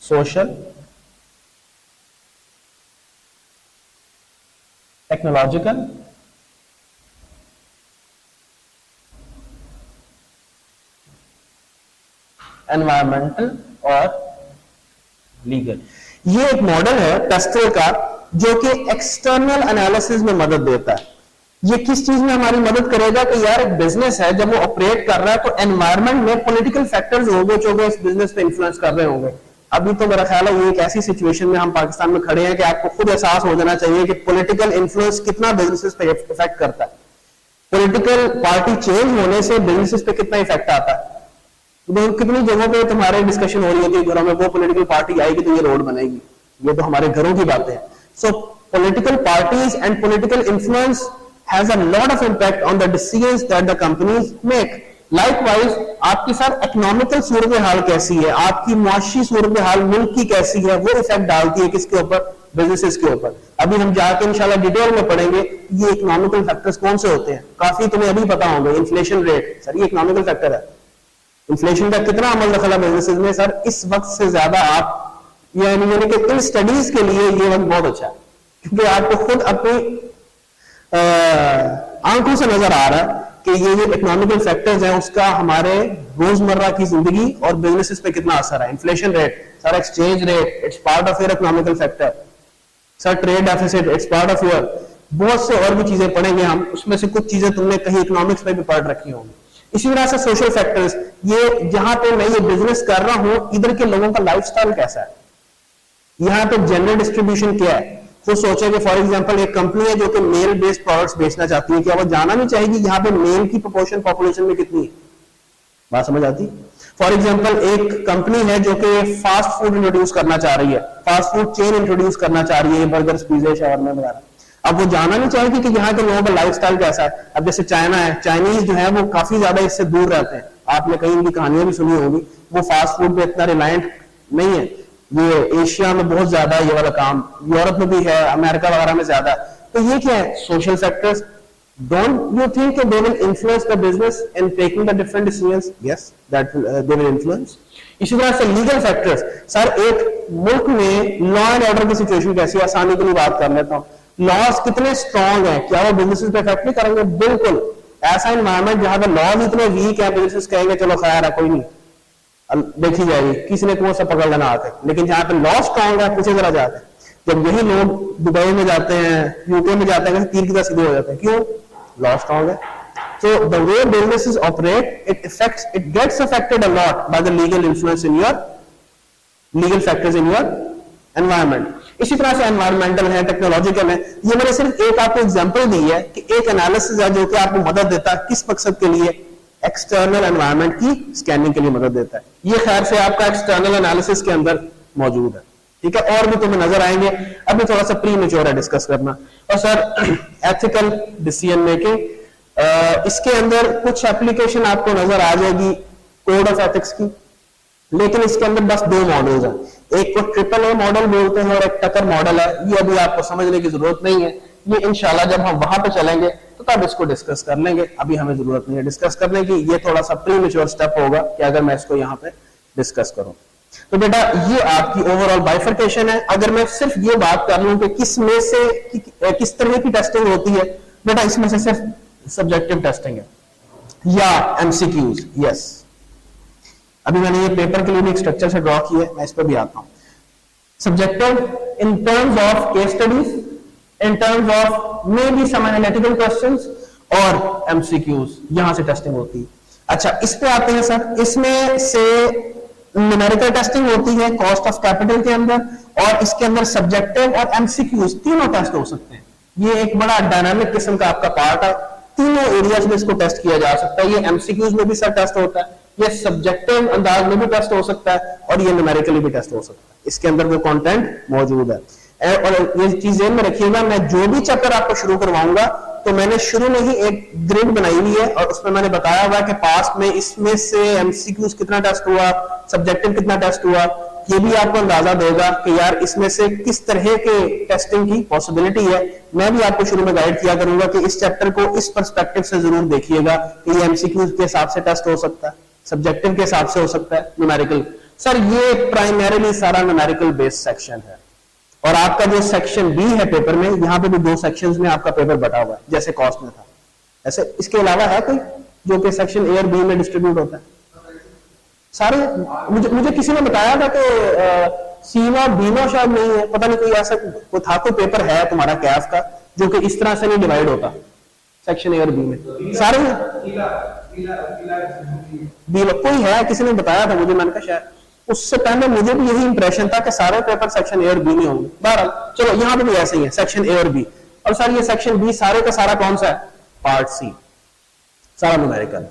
social, technological, environmental और लीगल। ये एक मॉडल है टेस्टल का जो कि एक्सटर्नल एनालिसिस में मदद देता है। ये किस चीज में हमारी मदद करेगा कि यार एक बिजनेस है जब वो ऑपरेट कर रहा है तो एनवायरनमेंट में पॉलिटिकल फैक्टर्स होंगे जो कि इस बिजनेस पे इन्फ्लुएंस कर रहे होंगे। अभी तो मेरा ख्याल है ये एक ऐसी सिचुएशन में हम पाकिस्तान में खड़े हैं कि आपको खुद एहसास हो जाना चाहिए कि पॉलिटिकल इन्फ्लुएंस कितना बिजनेसेस पे इफेक्ट करता है। पॉलिटिकल पार्टी चेंज होने से बिजनेसेस पे कितना इफेक्ट आता है। तो कितनी जगहों पे तुम्हारे डिस्कशन हो रही होती है घरों में, वो पॉलिटिकल पार्टी आएगी तो ये रोड बनेगी, ये तो हमारे घरों की बातें हैं। सो political parties and political influence has a lot of impact on the decisions that the companies make. Likewise आपकी साथ इकोनॉमिकल सूरत हाल कैसी है, आपकी मुआशी सूरत हाल मुल्क की कैसी है, वो इफेक्ट डालती है किसके ऊपर, बिजनेसेस के ऊपर। अभी हम जाके इंशाल्लाह डिटेल में पढ़ेंगे ये इकोनॉमिकल फैक्टर्स कौन से होते हैं, काफी तुम्हें अभी पता होंगे। इन्फ्लेशन रेट, सर ये इकोनॉमिकल फैक्टर है। इन्फ्लेशन का कितना अमल दखल है बिजनेसेस में, सर इस वक्त से ज्यादा आप यानी कि इन स्टडीज के लिए ये वक्त बहुत अच्छा है, क्योंकि आपको खुद अपनी आंखों से नजर आ रहा है कि ये जो इकोनॉमिकल फैक्टर्स हैं उसका हमारे रोजमर्रा की जिंदगी और बिजनेसेस पे कितना असर है। Inflation rate, sir exchange rate, it's part of your economical factor. Sir trade deficit, it's part of your, बहुत से और भी चीजें पढ़ेंगे हम, उसमें से कुछ चीजें तुमने कहीं इकोनॉमिक्स में भी पढ़ रखी होंगी। इसी तरह से सोशल फैक्टर्स, ये जहां पे मैं ये बिजनेस कर रहा हूं इधर के लोगों का लाइफस्टाइल कैसा है, यहाँ पे जेंडर डिस्ट्रीब्यूशन क्या है। खुद सोचे कि फॉर एग्जांपल एक कंपनी है जो कि मेल बेस्ड प्रोडक्ट्स बेचना चाहती है, क्या वो जाना नहीं चाहेगी यहाँ पे मेल की प्रोपोर्शन पॉपुलेशन में कितनी है, बात समझ आती। फॉर एग्जांपल एक कंपनी है जो कि फास्ट फूड इंट्रोड्यूस करना चाह रही है, फास्ट फूड चेन इंट्रोड्यूस करना चाह रही है, बर्गर, पिज्जे, शावरमा वगैरह। अब वो जाना नहीं चाहेगी कि यहाँ के लोगों का लाइफस्टाइल कैसा है। अब जैसे चाइना है, चाइनीज जो है वो काफी ज्यादा इससे दूर रहते हैं, आपने कहीं इनकी कहानियां भी सुनी होगी, वो फास्ट फूड पे इतना रिलायंट नहीं है। ये एशिया में बहुत ज्यादा है ये वाला काम, यूरोप में भी है, अमेरिका वगैरह में ज्यादा। तो ये क्या है, social factors. Don't you think they will influence the business in taking the different decisions? Yes, that they will influence. इसी तरह से लीगल फैक्टर्स, सर एक मुल्क में लॉ एंड ऑर्डर की सिचुएशन कैसी है, आसानी के लिए बात कर लेता हूँ। लॉज कितने स्ट्रॉन्ग है, क्या वो बिजनेसेस पे इफेक्ट नहीं करेंगे? बिल्कुल। ऐसा एनवायरमेंट जहां पर लॉज इतने वीक है, बिजनेसेस कहेंगे चलो खैर है कोई नहीं, देखी जाएगी, किसी ने कौन सा पकड़ लेना आते। लेकिन जहां पे लॉ स्ट्रॉन्ग है, पीछे जरा जाते हैं, जब यही लोग दुबई में जाते हैं, यूके में जाते हैं, तीर की तरह सीधे हो जाते हैं। क्यों? लॉ स्ट्रॉन्ग है। So the way businesses operate, it gets affected a lot by the legal influence in your legal factors in your environment. इसी तरह से एनवायरमेंटल है, टेक्नोलॉजिकल है। ये मैंने सिर्फ एक आपको एग्जांपल दी है कि एक एनालिसिस है जो कि आपको मदद देता है किस मकसद के लिए, एक्सटर्नल एनवायरमेंट की स्कैनिंग के लिए मदद देता है। ये खैर से आपका एक्सटर्नल एनालिसिस के अंदर मौजूद है, ठीक है। और भी तुम्हें नजर आएंगे, अभी थोड़ा सा प्री मेच्योर है डिस्कस करना। और सर एथिकल डिसीजन मेकिंग, इसके अंदर कुछ एप्लीकेशन आपको नजर आ जाएगी कोड ऑफ एथिक्स की, लेकिन इसके अंदर बस दो मॉडल्स हैं, एक को ट्रिपल ए मॉडल बोलते हैं और एक टकर मॉडल है। ये अभी आपको समझने की जरूरत नहीं है, ये इंशाल्लाह जब हम वहां पे चलेंगे तो तब इसको डिस्कस कर लेंगे, अभी हमें जरूरत नहीं है डिस्कस करने की। ये थोड़ा सा प्री मेच्योर स्टेप होगा कि अगर मैं इसको यहाँ पे डिस्कस करूं। तो बेटा ये आपकी ओवरऑल बाइफर्केशन है। अगर मैं सिर्फ ये बात कर लूं कि किस में से किस तरह की टेस्टिंग होती है, बेटा इसमें से सिर्फ सब्जेक्टिव टेस्टिंग है या एमसीक्यूज। यस, अभी मैंने ये पेपर के लिए भी एक स्ट्रक्चर से ड्रॉ किया है, मैं इस पर भी आता हूं। Subjective in terms of case studies, in terms of maybe some analytical questions, और एमसीक्यूज यहां से टेस्टिंग होती है। अच्छा, इस पे आते हैं सर। इसमें से न्यूमेरिकल टेस्टिंग होती है कॉस्ट ऑफ कैपिटल के अंदर, और इसके अंदर सब्जेक्टिव और एमसीक्यूज तीनों टेस्ट हो सकते हैं। ये एक बड़ा डायनामिक किस्म का आपका पार्ट है, तीनों एरियाज में इसको टेस्ट किया जा सकता है। ये एमसीक्यूज में भी सर टेस्ट होता है, ये सब्जेक्टिव अंदाज में भी टेस्ट हो सकता है, और ये न्यूमेरिकली भी टेस्ट हो सकता है। इसके अंदर वो कंटेंट मौजूद है। और ये चीजें में रखिएगा, मैं जो भी चैप्टर आपको शुरू करवाऊंगा तो मैंने शुरू में ही एक ग्रिड बनाई हुई है, और उसमें मैंने बताया हुआ है कि पास्ट में इसमें से एमसीक्यूज कितना टेस्ट हुआ, सब्जेक्टिव कितना टेस्ट हुआ। ये भी आपको अंदाजा देगा कि यार इसमें से किस तरह के टेस्टिंग की पॉसिबिलिटी है। मैं भी आपको शुरू में गाइड किया करूंगा कि इस चैप्टर को इस पर्सपेक्टिव से जरूर देखिएगा कि ये एमसीक्यूज के हिसाब से टेस्ट हो सकता है, सब्जेक्टिव के हिसाब से हो सकता है, न्यूमेरिकल। सर ये प्राइमरीली सारा न्यूमेरिकल बेस्ड सेक्शन है, और आपका जो सेक्शन बी है पेपर में, यहां पे भी दो सेक्शंस में आपका पेपर बटा हुआ है जैसे कॉस्ट में था। ऐसे इसके अलावा है कोई जो कि सेक्शन ए और बी में डिस्ट्रीब्यूट होता है? सारे मुझे किसी ने बताया था कि सीमा बीमा शायद नहीं है, पता नहीं कोई ऐसा कोई था, कोई पेपर है तुम्हारा कैफ का जो कि इस तरह से नहीं डिवाइड होता सेक्शन ए और बी में? सारे बी कोई है, किसी ने बताया था मुझे, मैंने कहा शायद उससे पहले मुझे भी यही इंप्रेशन था कि सारे पेपर सेक्शन ए और बी में होंगे। बहरहाल चलो यहां पे भी ऐसे ही है, सेक्शन ए और बी। और सर ये सेक्शन बी सारे का सारा कौन सा है? पार्ट सी, सारा न्यूमेरिकल,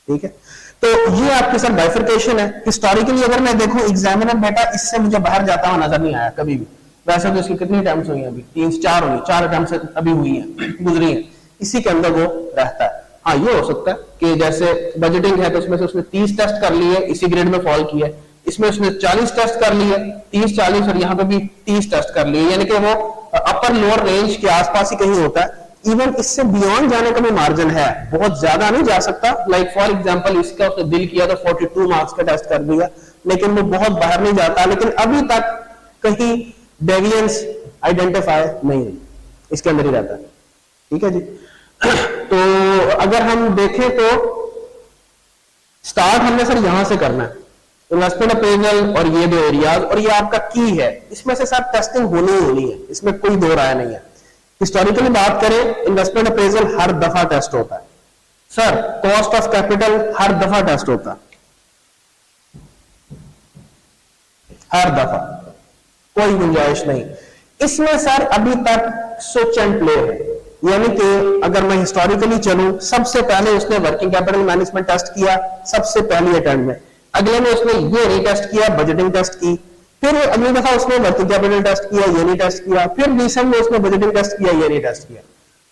ठीक है। तो ये आपके साथ बाइफर्केशन है। हिस्टोरिकली अगर मैं देखूं एग्जामिनर बेटा इससे मुझे बाहर जाता हुआ नजर नहीं आया कभी भी। वैसे तो इसकी कितनी अटेम्प्ट्स हुई हैं अभी, 3-4 हुई, 4 अटेम्प्ट्स अभी हुई हैं, गुजरी हैं, इसी के अंदर वो रहता है। हाँ ये हो सकता है कि जैसे बजटिंग है तो उसमें से उसने 30 टेस्ट कर लिए, इसी ग्रेड में फॉल किया, इसमें उसने 40 टेस्ट कर लिए, 30-40, और यहाँ पे भी 30 टेस्ट कर लिए, यानी कि वो अपर लोअर रेंज के आसपास ही कहीं होता है। इवन इससे बियॉन्ड जाने का भी मार्जिन है, बहुत ज्यादा नहीं जा सकता। लाइक फॉर एग्जांपल इसका उसने दिल किया तो 42 मार्क्स का टेस्ट कर दिया, लेकिन वो बहुत बाहर नहीं जाता। लेकिन अभी तक कहीं डेविएंस आइडेंटिफाई नहीं है, इसके अंदर ही रहता है। ठीक है जी। तो अगर हम देखें तो स्टार्ट हमने सर यहां से करना है, इन्वेस्टमेंट अप्रेजल और ये दो एरियाज, और ये आपका की है, इसमें से सर टेस्टिंग होनी ही होनी है, इसमें कोई दो राय नहीं है। हिस्टोरिकली बात करें, इन्वेस्टमेंट अप्रेजल हर दफा टेस्ट होता है सर, कॉस्ट ऑफ कैपिटल हर दफा टेस्ट होता है, हर दफा, कोई गुंजाइश नहीं इसमें सर। अभी तक स्विच एंड प्ले है, यानी कि अगर मैं हिस्टोरिकली चलूं, सबसे पहले उसने वर्किंग कैपिटल मैनेजमेंट टेस्ट किया सबसे पहली अटेम्प्ट में, अगले में उसने ये रीटेस्ट किया, बजटिंग टेस्ट की, फिर अगली दफा उसने वर्किंग कैपिटल टेस्ट किया, ये नहीं टेस्ट किया, फिर रिसेंट में उसने बजटिंग टेस्ट किया, ये नहीं टेस्ट किया।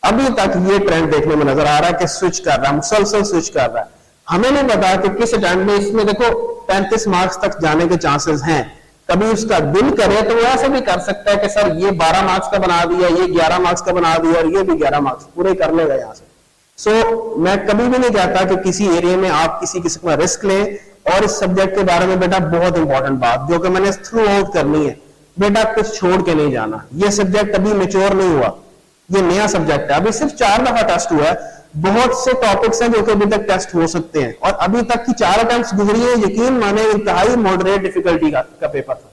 अभी तक ये ट्रेंड देखने में नजर आ रहा है कि स्विच कर रहा है, मुसलसल स्विच कर रहा है। हमें नहीं पता कि किस अटेम्प्ट में इसमें देखो 35 मार्क्स तक जाने के चांसेस हैं। कभी उसका दिल करे तो वो ऐसा भी कर सकता है कि सर ये 12 मार्क्स का बना दिया, ये 11 मार्क्स का बना दिया, और ये भी 11 मार्क्स पूरे कर लेगा यहां से। सो मैं कभी भी नहीं कहता कि किसी एरिया में आप किसी किस्म का रिस्क लें। और इस सब्जेक्ट के बारे में बेटा बहुत इंपॉर्टेंट बात जो कि मैंने थ्रू आउट करनी है, बेटा कुछ छोड़ के नहीं जाना। ये सब्जेक्ट अभी मैच्योर नहीं हुआ, ये नया सब्जेक्ट है, अभी सिर्फ 4 दफा टेस्ट हुआ है। बहुत से टॉपिक्स हैं जो कि अभी तक टेस्ट हो सकते हैं, और अभी तक की 4 अटेम्प्ट्स गुजरी है, यकीन माने इंतहाई मॉडरेट डिफिकल्टी का पेपर था।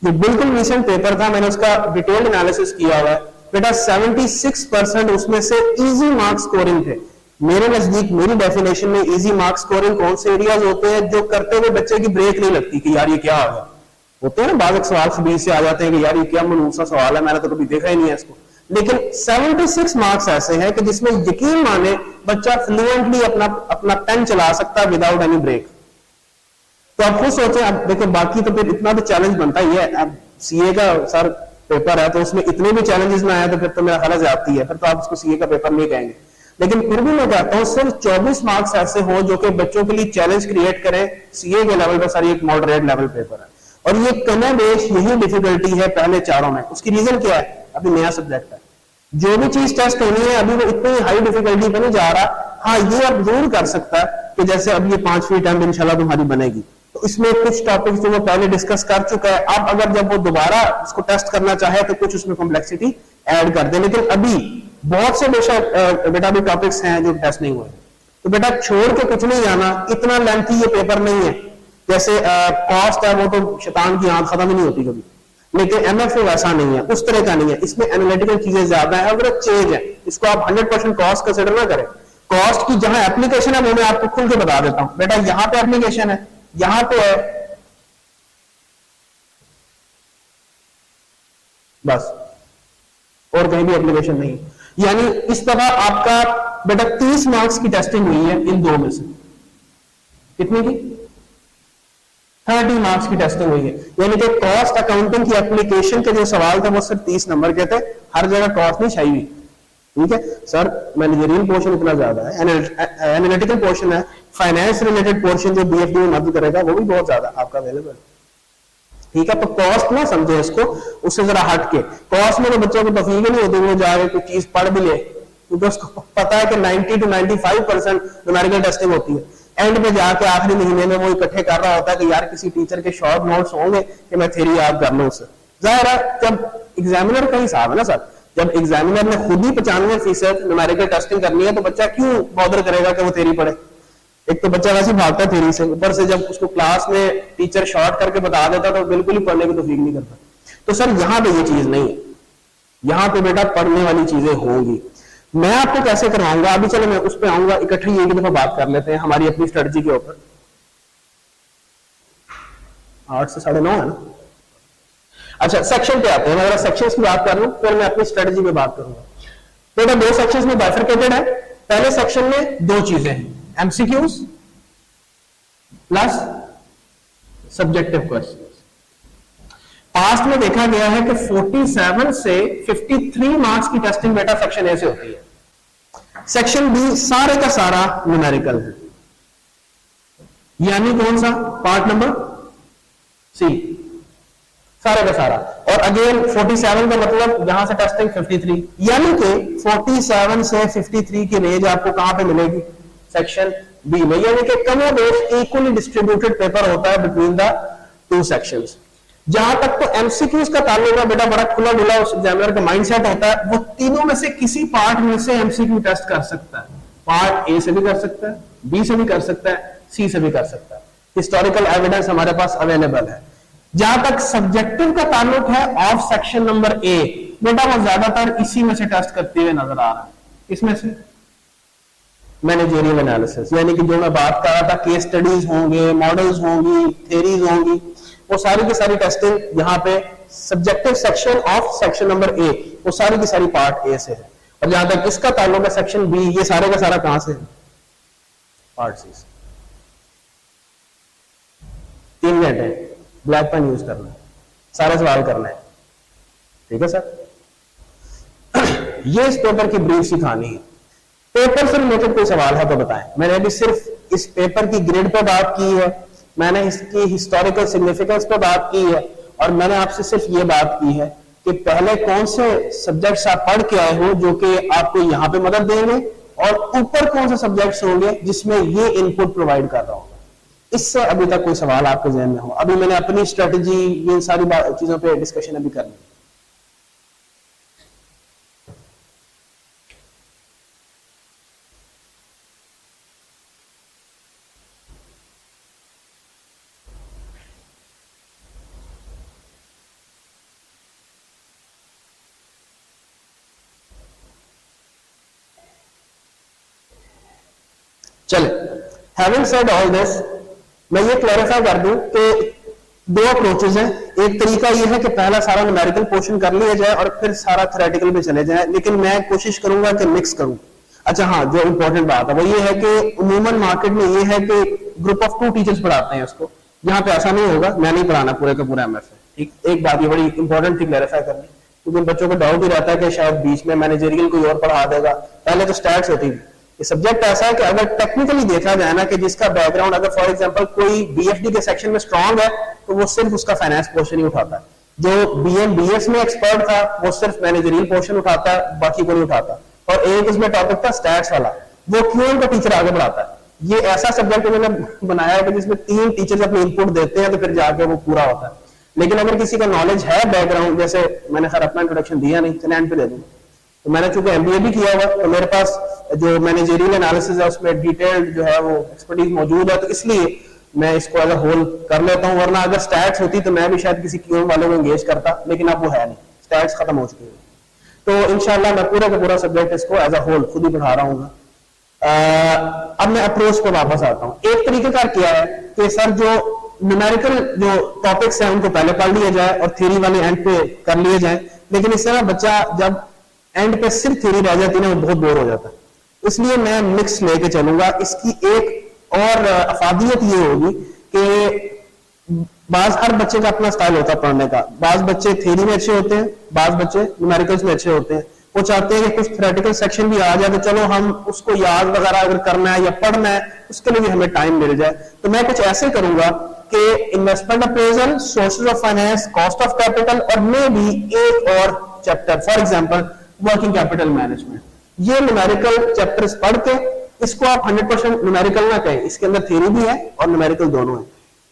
ये बिल्कुल रिसेंट पेपर था, मैंने उसका डिटेल्ड एनालिसिस किया हुआ है बेटा। 76% उसमें से इजी मार्क्स स्कोरिंग थे। मेरे नजदीक, मेरी डेफिनेशन में इजी मार्क्स स्कोरिंग कौन से एरियाज होते हैं जो करते हुए बच्चे की ब्रेक नहीं लगती कि यार ये क्या आ गया। होते हैं ना बाज़ सवाल खबीर से आ जाते हैं कि यार ये क्या मनूसा सवाल है, मैंने तो कभी देखा ही नहीं है इसको। लेकिन 76 मार्क्स ऐसे हैं कि जिसमें यकीन माने बच्चा फ्लुएंटली अपना पेन चला सकता है विदाउट एनी ब्रेक। तो आप खुद सोचें, अब देखो बाकी तो फिर इतना तो चैलेंज बनता ही है। अब सीए का सर पेपर है तो उसमें इतने भी चैलेंजेस ना आए तो फिर तो मेरा ख्याल आती है, फिर तो आप उसको सीए का पेपर नहीं कहेंगे। लेकिन फिर भी मैं कहता हूं सिर्फ 24 मार्क्स ऐसे हो जो कि बच्चों के लिए चैलेंज क्रिएट करें। सीए के लेवल पर सर एक मॉडरेट लेवल पेपर है, और ये कमोबेश यही डिफिकल्टी है पहले चारों में। उसकी रीजन क्या है, अभी नया सब्जेक्ट है, जो भी चीज टेस्ट होनी है अभी वो इतनी हाई डिफिकल्टी पे नहीं जा रहा। हाँ ये आप जरूर कर सकता है कि जैसे अब ये 5वीं अटेम्प्ट इंशाल्लाह तुम्हारी बनेगी, तो इसमें कुछ टॉपिक्स जो वो पहले डिस्कस कर चुका है, अब अगर जब वो दोबारा उसको टेस्ट करना चाहे तो कुछ उसमें कॉम्प्लेक्सिटी ऐड कर दे। लेकिन अभी बहुत से बेटा भी टॉपिक्स हैं जो टेस्ट नहीं हुए, तो बेटा छोड़ के कुछ नहीं जाना। इतना लेंथी ये पेपर नहीं है, जैसे कॉस्ट है वो तो शैतान की आंख खत्म ही नहीं होती कभी, लेकिन एमएफए वैसा नहीं है, उस तरह का नहीं है। इसमें एनालिटिकल चीजें ज्यादा है और चेंज है, इसको आप 100% कॉस्ट कंसिडर ना करें। कॉस्ट की जहां एप्लीकेशन है वो मैं आपको खुल के बता देता हूं बेटा, यहां पे एप्लीकेशन है, यहां पे है, बस और कहीं भी एप्लीकेशन नहीं। यानी इस तरह आपका बेटा 30 मार्क्स की टेस्टिंग हुई है इन दो में से, कितनी की 30 मार्क्स की टेस्टिंग हुई है। यानी कि कॉस्ट अकाउंटिंग की एप्लीकेशन के जो सवाल थे वो सिर्फ 30 नंबर के थे, हर जगह कॉस्ट नहीं छाई हुई। ठीक है सर, मैनेजरियल पोर्शन इतना ज्यादा है, एनालिटिकल पोर्शन है, फाइनेंस रिलेटेड पोर्शन जो बीएफडी में मदद करेगा वो भी बहुत ज्यादा आपका अवेलेबल। ठीक है, तो कॉस्ट ना समझे इसको, उससे जरा हट के। कॉस्ट में तो बच्चों को तफीक नहीं होती वो जाके कोई चीज पढ़ भी ले, क्योंकि उसको पता है कि 90 to 95% न्यूमेरिकल टेस्टिंग होती है। एंड में जाके आखिरी महीने में वो इकट्ठे कर रहा होता है कि यार किसी टीचर के शॉर्ट नोट्स होंगे कि मैं थ्योरी याद कर लूं उससे। जाहिर है जब एग्जामिनर का हिसाब है ना सर, जब एग्जामिनर ने खुद ही 95% न्यूमेरिकल टेस्टिंग करनी है तो बच्चा क्यों बॉदर करेगा कि वो थ्योरी पढ़े। एक तो बच्चा वैसे भागता थ्योरी से, ऊपर से जब उसको क्लास में टीचर शॉर्ट करके बता देता तो बिल्कुल ही पढ़ने की तौफीक नहीं करता। तो सर यहाँ पे ये चीज नहीं है, यहाँ पे बेटा पढ़ने वाली चीजें होंगी। मैं आपको कैसे करवाऊंगा अभी, चलो मैं उस पर आऊंगा, इकट्ठी एक दफा बात कर लेते हैं हमारी अपनी स्ट्रेटजी के ऊपर। 8 से 9:30 है ना। अच्छा सेक्शन पे आते हैं, मैं अगर सेक्शन की बात कर लूं फिर मैं अपनी स्ट्रेटजी पे बात करूंगा। बेटा 2 सेक्शन में बाइफरकेटेड है। पहले सेक्शन में 2 चीजें हैं, MCQs plus subjective question. Past में देखा गया है कि 47 से 53 मार्क्स की टेस्टिंग बेटा सेक्शन ए से होती है। सेक्शन बी सारे का सारा न्यूमेरिकल है, यानी कौन सा? पार्ट नंबर सी, सारे का सारा। और अगेन 47 का मतलब यहां से टेस्टिंग 53, यानी कि 47 से 53 की रेंज आपको कहां पे मिलेगी? सेक्शन बी में। यानी कि कमोबेश इक्वली डिस्ट्रीब्यूटेड पेपर होता है बिटवीन द टू सेक्शंस। जहां तक तो एमसीक्यूज का ताल्लुक है बेटा, बड़ा खुला डुला उस एग्जामिनर का माइंडसेट होता है, वो तीनों में से किसी पार्ट में से एमसीक्यू टेस्ट कर सकता है। पार्ट ए से भी कर सकता है, बी से भी कर सकता है, सी से भी कर सकता है। हिस्टोरिकल एविडेंस हमारे पास अवेलेबल है। जहां तक सब्जेक्टिव का ताल्लुक है ऑफ सेक्शन नंबर ए, बेटा वो ज्यादातर इसी में से टेस्ट करते हुए नजर आ रहा है। इसमें से मैनेजरियल एनालिसिस, यानी कि जो मैं बात कर रहा था, केस स्टडीज होंगे, मॉडल्स होंगी, थ्योरीज होंगी, वो सारी की सारी टेस्टिंग यहाँ पे subjective section of section number A, वो सारी की सारी पार्ट ए से है। और जहां तक इसका ताल्लुक है सेक्शन बी, ये सारे का सारा कहां से है? पार्ट सी से। 3 मिनट है, ब्लैक पेन यूज करना है, सारे सवाल करना है, ठीक है सर? ये इस पेपर की ब्रीफ सी कहानी है। पेपर से रिलेटेड कोई सवाल है तो बताएं। मैंने अभी सिर्फ इस पेपर की ग्रेड पे बात की है, मैंने इसकी हिस्टोरिकल सिग्निफिकेंस पे बात की है, और मैंने आपसे सिर्फ ये बात की है कि पहले कौन से सब्जेक्ट्स आप पढ़ के आए हो जो कि आपको यहां पे मदद देंगे, और ऊपर कौन से सब्जेक्ट्स होंगे जिसमें ये इनपुट प्रोवाइड कर रहा होगा। इससे अभी तक कोई सवाल आपके जहन में हो? अभी मैंने अपनी स्ट्रेटेजी, ये सारी चीजों पे डिस्कशन अभी करनी। चले, हैविंग सेड ऑल दिस, मैं ये क्लैरिफाई कर दूं कि 2 अप्रोचेस हैं। एक तरीका ये है कि पहला सारा न्यूमेरिकल पोर्शन कर लिया जाए और फिर सारा थ्योरेटिकल पे चले जाए, लेकिन मैं कोशिश करूंगा कि मिक्स करूं। अच्छा हाँ, जो इंपॉर्टेंट बात है वो ये है कि उमूमन मार्केट में ये है कि ग्रुप ऑफ 2 टीचर्स पढ़ाते हैं उसको, यहाँ पे ऐसा नहीं होगा, मैं नहीं पढ़ाना पूरे का पूरा एमएफ है। ठीक, एक बात ये बड़ी इंपॉर्टेंट थी क्लैरिफाई करनी, क्योंकि बच्चों को डाउट ही रहता है कि शायद बीच में मैनेजरियल कोई और पढ़ा देगा। पहले तो स्टैट्स होती थी। ये सब्जेक्ट ऐसा है कि अगर टेक्निकली देखा जाए ना, कि जिसका बैकग्राउंड, अगर फॉर एग्जांपल कोई बीएफडी के सेक्शन में स्ट्रांग है तो वो सिर्फ उसका फाइनेंस पोर्शन ही उठाता है। जो बीएम बीएस में एक्सपर्ट था वो सिर्फ मैनेजरियल पोर्शन उठाता है, बाकी को नहीं उठाता। और एक इसमें टॉपिक था स्टैट्स वाला, वो क्यों का टीचर आगे बढ़ाता है। ये ऐसा सब्जेक्ट मैंने बनाया है कि जिसमें 3 टीचर्स अपने इनपुट देते हैं तो फिर जाके वो पूरा होता है। लेकिन अगर किसी का नॉलेज है बैकग्राउंड, जैसे मैंने खैर अपना इंट्रोडक्शन दिया नहीं, चलिए एंड पे दे दूंगा, तो मैंने चूंकि एमबीए भी किया हुआ तो मेरे पास जो मैनेजरियल एनालिसिस है उसमें डिटेल्ड जो है वो एक्सपर्टीज मौजूद है, तो इसलिए मैं इसको एज अ होल कर लेता हूं। वरना अगर स्टैट्स होती तो मैं भी शायद किसी क्यूएम वालों को एंगेज करता, लेकिन अब वो है नहीं, स्टैट्स खत्म हो चुकी है। तो इंशाल्लाह मैं पूरा का पूरा सब्जेक्ट इसको एज अ होल खुद ही पढ़ा रहा हूँ। अब मैं अप्रोच पे वापस आता हूँ। एक तरीकेकार क्या है कि सर जो न्यूमेरिकल जो टॉपिक्स हैं उनको पहले पढ़ लिया जाए और थ्योरी वाले एंड पे कर लिए जाए, लेकिन इससे ना बच्चा जब एंड पे सिर्फ थ्योरी रह जाती है ना, वो बहुत बोर हो जाता है। इसलिए मैं मिक्स लेके चलूंगा। इसकी एक और अफादियत ये होगी कि हर बच्चे का अपना स्टाइल होता है पढ़ने का। बाज बच्चे थ्योरी में अच्छे होते हैं, बाज बच्चे न्यूमेरिकल्स में अच्छे होते हैं। वो चाहते हैं कि कुछ थ्योरेटिकल सेक्शन भी आ जाए तो चलो हम उसको याद वगैरह अगर करना है या पढ़ना है उसके लिए भी हमें टाइम मिल जाए। तो मैं कुछ ऐसे करूंगा कि investment appraisal, sources of finance, cost of capital और मे बी एक और chapter, for example working capital management, ये न्यूमेरिकल चैप्टर्स पढ़ के इसको आप 100% न्यूमेरिकल ना कहें, इसके अंदर थ्योरी भी है और न्यूमेरिकल दोनों है।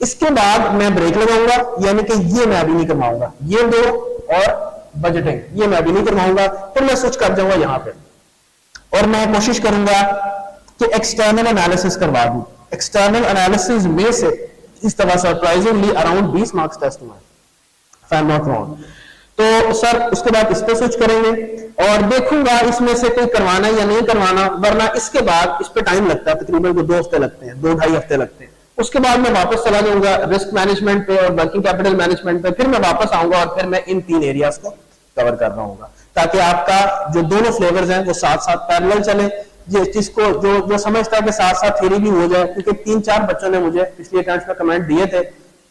इसके बाद मैं ब्रेक लगाऊंगा, यानी कि ये मैं अभी नहीं करवाऊंगा, ये 2 और बजटिंग ये मैं अभी नहीं करवाऊंगा, फिर मैं स्विच कर जाऊंगा यहां पे और मैं कोशिश करूंगा कि एक्सटर्नल एनालिसिस करवा दूं। एक्सटर्नल एनालिसिस में से इस तरह सरप्राइजिंगली अराउंड 20 मार्क्स टेस्ट हुआ, if I am not wrong. तो सर उसके बाद इस पे स्विच करेंगे और देखूंगा इसमें से कोई करवाना या नहीं करवाना, वरना इसके बाद इस पे टाइम लगता है, तकरीबन 2 हफ्ते लगते हैं, 2-2.5 हफ्ते लगते हैं। उसके बाद मैं वापस चला जाऊंगा रिस्क मैनेजमेंट पे और वर्किंग कैपिटल मैनेजमेंट पे, फिर मैं वापस आऊंगा और फिर मैं इन 3 एरियाज को कवर कर रहा हूँ, ताकि आपका जो दोनों फ्लेवर्स हैं वो साथ साथ पैरेलल चले। जिसको जो जो समझता है कि साथ साथ थ्योरी भी हो जाए, क्योंकि 3-4 बच्चों ने मुझे पिछले अटेम्प्ट में कमेंट दिए थे,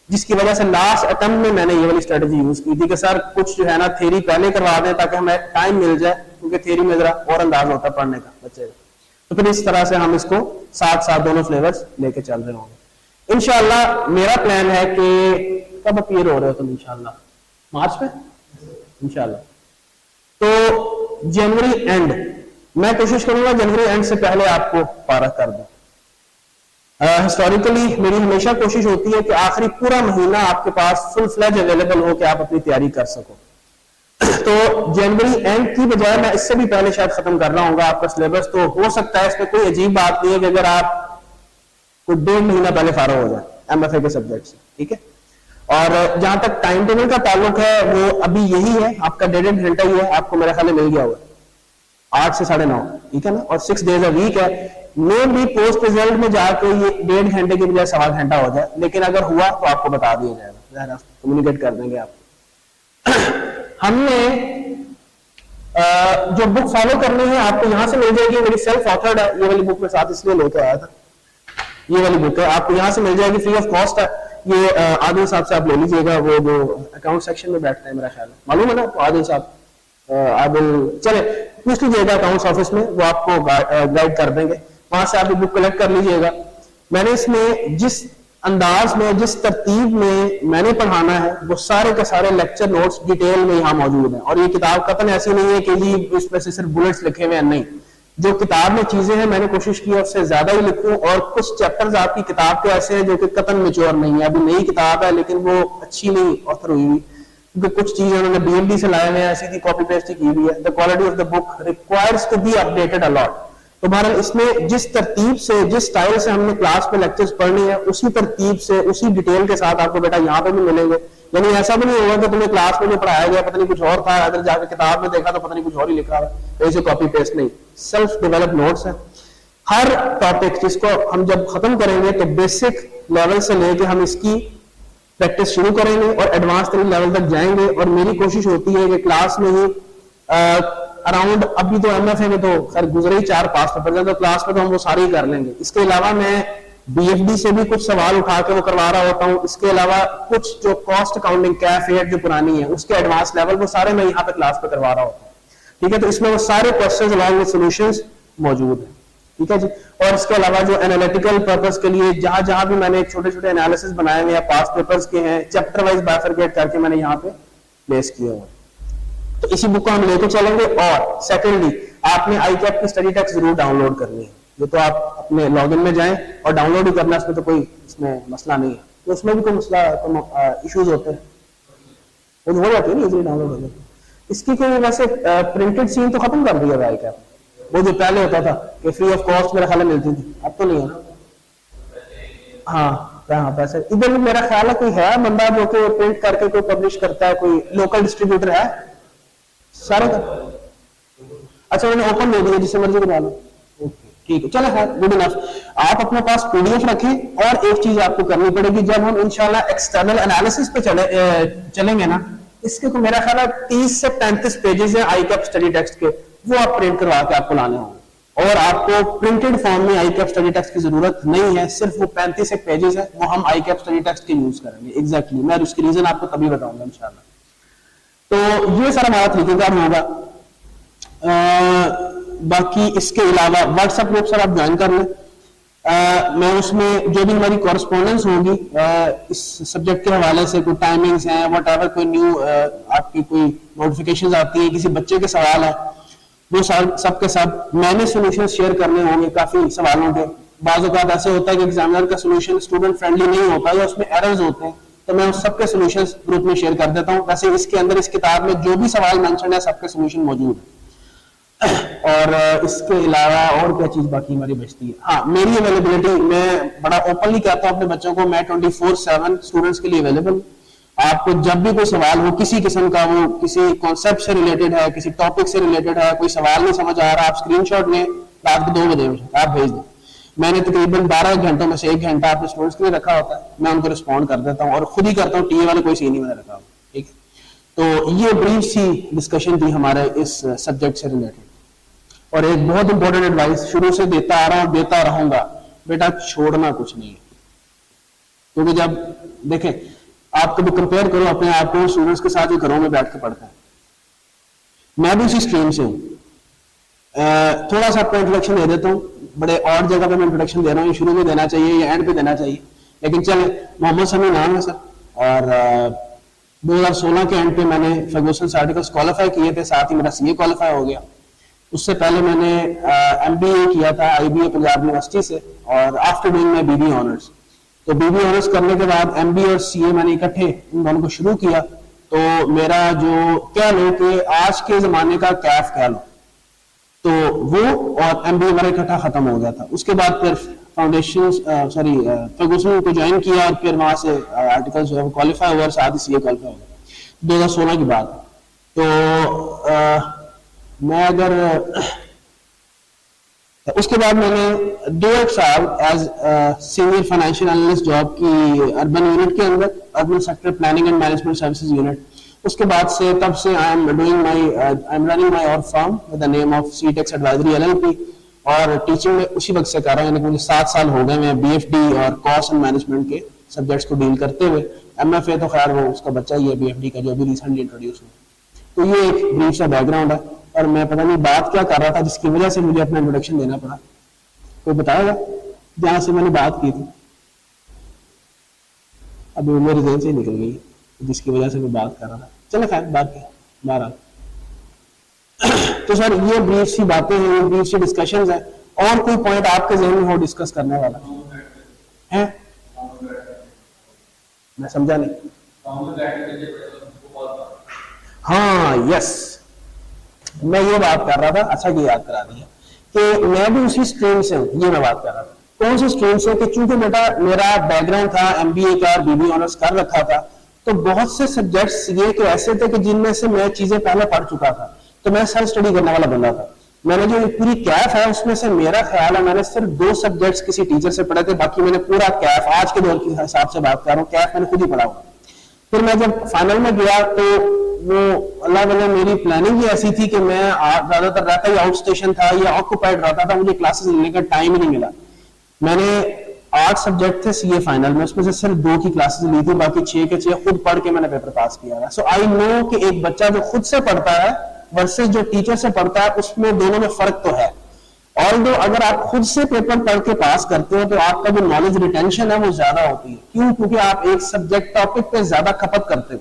जिसकी वजह से लास्ट अटेम्प्ट में मैंने ये वाली स्ट्रेटजी यूज की थी कि सर कुछ जो है ना थ्योरी पहले करवा दें ताकि हमें टाइम मिल जाए, क्योंकि थ्योरी में जरा और अंदाज होता है पढ़ने का बच्चे का। तो फिर इस तरह से हम इसको साथ साथ दोनों फ्लेवर्स लेके चल रहे होंगे इंशाल्लाह। मेरा प्लान है कि कब अपीयर हो रहे हो तुम? इंशाल्लाह मार्च में इंशाल्लाह। तो जनवरी एंड, मैं कोशिश करूंगा जनवरी एंड से पहले आपको पारा कर दूं। हिस्टोरिकली मेरी हमेशा कोशिश होती है कि आखिरी पूरा महीना आपके पास फुल फ्लेज अवेलेबल हो कि आप अपनी तैयारी कर सको। तो जनवरी एंड की बजाय मैं इससे भी पहले शायद खत्म कर रहा हूँ आपका सिलेबस। तो हो सकता है, इसमें कोई अजीब बात नहीं है कि अगर आप कोई 1.5 महीना पहले फारा हो जाए एमएफए के सब्जेक्ट से, ठीक है। और जहां तक टाइम टेबल का ताल्लुक है वो अभी यही है, आपका 1.5 घंटा ही है, आपको मेरे ख्याल में मिल गया होगा 8 से 9:30, ठीक है ना, और 6 days अ वीक है। मे भी पोस्ट रिजल्ट में जाके ये 1.5 घंटे की बजाय 1.25 घंटा हो जाए, लेकिन अगर हुआ तो आपको बता दिया जाएगा, कम्युनिकेट कर देंगे आपको। हमने जो बुक फॉलो करनी है आपको यहां से मिल जाएगी, मेरी सेल्फ ऑथर्ड है, ये वाली बुक में साथ इसलिए लेके आया था, ये वाली बुक है, आपको यहां से मिल जाएगी, फ्री ऑफ कॉस्ट है। ये आदिल साहब से आप ले लीजिएगा, वो जो अकाउंट सेक्शन में बैठते हैं मेरा ख्याल है, मालूम है ना तो आदिल साहब, आदिल चले पूछ लीजिएगा अकाउंट्स ऑफिस में, वो आपको गाइड कर देंगे, वहां से आप बुक कलेक्ट कर लीजिएगा। मैंने इसमें जिस अंदाज में जिस तरतीब में मैंने पढ़ाना है वो सारे के सारे लेक्चर नोट्स डिटेल में यहाँ मौजूद हैं। और ये किताब कतन ऐसी नहीं है कि जी इसमें से सिर्फ बुलेट्स लिखे हुए हैं, नहीं, जो किताब में चीजें हैं मैंने कोशिश की उससे ज्यादा ही लिखूं। और कुछ चैप्टर्स आपकी किताब के ऐसे हैं जो कि कतन मैच्योर नहीं है, अभी नई किताब है लेकिन वो अच्छी नहीं ऑथर हुई, क्योंकि कुछ चीजें उन्होंने बीएमडी से लाए हुए हैं, सीधी कॉपी पेस्ट ही की हुई है। The quality of the book requires to be updated a lot. तो बहरहाल इसमें जिस तरतीब से जिस स्टाइल से हमने क्लास में लेक्चर्स पढ़नी है उसी तरतीब से उसी डिटेल के साथ आपको बेटा यहाँ पे भी मिलेंगे। यानी ऐसा भी नहीं होगा कि तुम्हें क्लास में जो पढ़ाया गया पता नहीं कुछ और था, अगर जाकर किताब में देखा तो पता नहीं कुछ और ही लिखा है, ऐसे कॉपी पेस्ट नहीं, सेल्फ डेवलप नोट्स है। हर टॉपिक जिसको हम जब खत्म करेंगे तो बेसिक लेवल से लेके हम इसकी प्रैक्टिस शुरू करेंगे और एडवांस लेवल तक जाएंगे। और मेरी कोशिश होती है कि क्लास में ही अराउंड, अभी तो एमएफए में तो खैर गुजरे ही 4-5 पेपर, तो क्लास में तो हम वो सारे ही कर लेंगे। इसके अलावा मैं बीएफडी से भी कुछ सवाल उठा के वो करवा रहा होता हूँ। इसके अलावा कुछ जो कॉस्ट अकाउंटिंग कैफेट जो पुरानी है उसके एडवांस लेवल वो सारे मैं यहाँ पे क्लास पे करवा रहा होता हूँ, ठीक है। तो इसमें वो सारे क्वेश्चंस अलॉन्ग विद सॉल्यूशंस मौजूद है, ठीक है जी। और इसके अलावा जो एनालिटिकल पर्पस के लिए जहां जहां भी मैंने छोटे छोटे एनालिसिस बनाए हुए हैं पास्ट पेपर्स के हैं, चैप्टर वाइज बाइफरकेट करके मैंने यहाँ पे प्लेस किए हुए, तो इसी बुक को हम लेके चलेंगे। और सेकेंडली आपने आईकैप की स्टडी टेक्स्ट जरूर डाउनलोड करनी है, ये तो आप अपने लॉगिन में जाएं और डाउनलोड ही करना, इसमें तो कोई इसमें मसला नहीं है। तो उसमें भी कोई मसला इश्यूज होते हैं वो हो जाते हैं ना, इजीली डाउनलोड हो जाते हैं। इसकी कोई वैसे प्रिंटेड सीन तो खत्म कर दिया है आईकैप, वो जो पहले होता था कि फ्री ऑफ कॉस्ट मेरा ख्याल मिलती थी, अब तो नहीं है। हाँ पैसे इधर मेरा ख्याल है कोई है बंदा जो कि प्रिंट करके कोई पब्लिश करता है, कोई लोकल डिस्ट्रीब्यूटर है सारे का? अच्छा मैंने ओपन दे दिया, जिससे मर्जी बना लो, ठीक है चलो है, गुड इनफ। आप अपने पास पीडीएफ रखें। और एक चीज आपको करनी पड़ेगी, जब हम इंशाल्लाह एक्सटर्नल एनालिसिस पे चलेंगे ना, इसके को मेरा ख्याल है 30 से 35 पेजेस हैं आईकैप स्टडी टेक्स्ट के, वो आप प्रिंट करवा के आपको लाने होंगे। और आपको प्रिंटेड फॉर्म में आईकैप स्टडी टेक्स्ट की जरूरत नहीं है, सिर्फ वो 35 पेजेस है, वो हम आईकैप स्टडी टेक्स्ट के यूज करेंगे। एग्जैक्टली मैं उसकी रीजन आपको तभी बताऊंगा इंशाल्लाह। तो ये सारा हमारा तरीकेकार होगा। बाकी इसके अलावा व्हाट्सएप ग्रुप सर आप ज्वाइन कर लें, मैं उसमें जो भी हमारी कॉरेस्पॉन्डेंस होगी इस सब्जेक्ट के हवाले से, कोई टाइमिंग्स हैं वट एवर, कोई न्यू आपकी कोई नोटिफिकेशन आती है, किसी बच्चे के सवाल है, वो सब के सब मैंने सोल्यूशन शेयर करने होंगे काफी सवालों के। बाज़ औक़ात ऐसे होता है कि एग्जामिनर का सोल्यूशन स्टूडेंट फ्रेंडली नहीं होता या उसमें एरर्स होते हैं, तो मैं उस सबके सोल्यूशंस ग्रुप में शेयर कर देता हूं। वैसे इसके अंदर इस किताब में जो भी सवाल मेंशन है सबके सोल्यूशन मौजूद है। और इसके अलावा और क्या चीज बाकी हमारी बचती है? हाँ, मेरी अवेलेबिलिटी, मैं बड़ा ओपनली कहता हूं अपने बच्चों को, मैं 24/7 स्टूडेंट्स के लिए अवेलेबल। आपको जब भी कोई सवाल हो किसी किस्म का, वो किसी कॉन्सेप्ट से रिलेटेड है, किसी टॉपिक से रिलेटेड है, कोई सवाल नहीं समझ आ रहा, आप स्क्रीनशॉट लें, रात को 2 बजे आप भेज दें। मैंने तकरीबन 12 घंटों में से 1 घंटा अपने स्टूडेंट्स के लिए रखा होता है, मैं उनको रिस्पॉन्ड कर देता हूँ और खुद ही करता हूँ, टीए वाले कोई सीन नहीं मैंने रखा हुआ, ठीक है। तो ये ब्रीफ सी डिस्कशन थी हमारे इस सब्जेक्ट से रिलेटेड। और एक बहुत इंपॉर्टेंट एडवाइस शुरू से देता आ रहा हूं, देता रहूंगा, बेटा छोड़ना कुछ नहीं है। क्योंकि जब देखें, आप कभी कंपेयर करो अपने आप को स्टूडेंट्स के साथ जो घरों में बैठ के पढ़ता है। मैं भी उसी स्ट्रीम से हूं। थोड़ा सा आपको इंट्रोडक्शन दे देता हूं, बड़े और जगह पे मैं इंट्रोडक्शन दे रहा हूं, शुरू में देना चाहिए या एंड पे देना चाहिए, लेकिन चले, मोहम्मद समी नाम है सर, और 2016 के एंड पे मैंने फर्गूसन से आर्टिकल्स क्वालिफाई किए थे, साथ ही मेरा सीए क्वालिफाई हो गया। उससे पहले मैंने एमबीए किया था आईबीए पंजाब यूनिवर्सिटी से, और after doing my BB honours, तो बीबी ऑनर्स करने के बाद एमबीए और सीए मैंने इकट्ठे इन दोनों को शुरू किया। तो मेरा जो कह लो कि आज के जमाने का कैफ कह लो, तो वो और एमबीए मेरा इकट्ठा खत्म हो गया था। उसके बाद फिर फाउंडेशन फर्गूसन को ज्वाइन किया, और फिर वहां से आर्टिकल्स जो है क्वालिफाई हुआ, साथ ही सीए क्वालिफाई हो गया 2016 की बात। तो मैं अगर उसके बाद मैंने 2 साल as senior financial analyst job की अर्बन यूनिट के अंदर, urban sector planning and management services unit. उसके बाद से तब से I am running my own firm with the name of Ctex advisory LLP, और टीचिंग में उसी वक्त से कर रहा हूं, यानी मुझे 7 साल हो गए मैं बीएफडी और कॉस्ट एंड मैनेजमेंट के सब्जेक्ट्स को डील करते हुए। एमएफए तो खैर वो उसका बच्चा ही है बीएफडी का, जो भी रिसेंटली इंट्रोड्यूस हुआ। तो ये एक ब्रीफ सा बैकग्राउंड है, और मैं पता नहीं बात क्या कर रहा था जिसकी वजह से मुझे अपना इंट्रोडक्शन देना पड़ा। कोई बताएगा जहां से मैंने बात की थी? अभी मेरे जेहन से निकल गई, जिसकी वजह से मैं बात कर रहा था। चलो खैर बाहर आ। तो सर ये ब्रीफ सी बातें हैं, ये ब्रीफ सी डिस्कशंस हैं। और कोई पॉइंट आपके जहन में हो डिस्कस करने वाला है? मैं समझा नहीं। हाँ यस, मैं ये बात कर रहा था, अच्छा कि याद करा दिया कि मैं भी उसी स्ट्रीम से हूँ। ये मैं बात कर रहा था कौन सी स्ट्रीम से, कि चूंकि बेटा मेरा बैकग्राउंड था एमबीए का और बीबी ऑनर्स कर रखा था, तो बहुत से सब्जेक्ट्स सीए के ऐसे थे कि जिनमें से मैं चीजें पहले पढ़ चुका था, तो मैं सेल्फ स्टडी करने वाला बंदा था। मैंने जो पूरी कैफ है उसमें से मेरा ख्याल है मैंने सिर्फ 2 सब्जेक्ट्स किसी टीचर से पढ़े थे, बाकी मैंने पूरा कैफ, आज के दौर के हिसाब से बात कर रहा हूँ, कैफ मैंने खुद ही पढ़ा हुआ। फिर मैं जब फाइनल में गया तो वो अल्लाह वाले मेरी प्लानिंग ही ऐसी थी कि मैं ज्यादातर रहता ही आउट स्टेशन था या ऑक्यूपाइड रहता था, मुझे क्लासेस लेने का टाइम ही नहीं मिला। मैंने 8 सब्जेक्ट थे सीए फाइनल में, उसमें से सिर्फ 2 की क्लासेस ली थी, बाकी 6 के 6 खुद पढ़ के मैंने पेपर पास किया था। सो आई नो कि एक बच्चा जो खुद से पढ़ता है वर्सेस जो टीचर से पढ़ता है, उसमें दोनों में फर्क तो है। ऑल्दो अगर आप खुद से पेपर पढ़ के पास करते हो तो आपका जो नॉलेज रिटेंशन है वो ज्यादा होती है। क्यों? क्योंकि आप एक सब्जेक्ट टॉपिक पे ज्यादा खपत करते हो।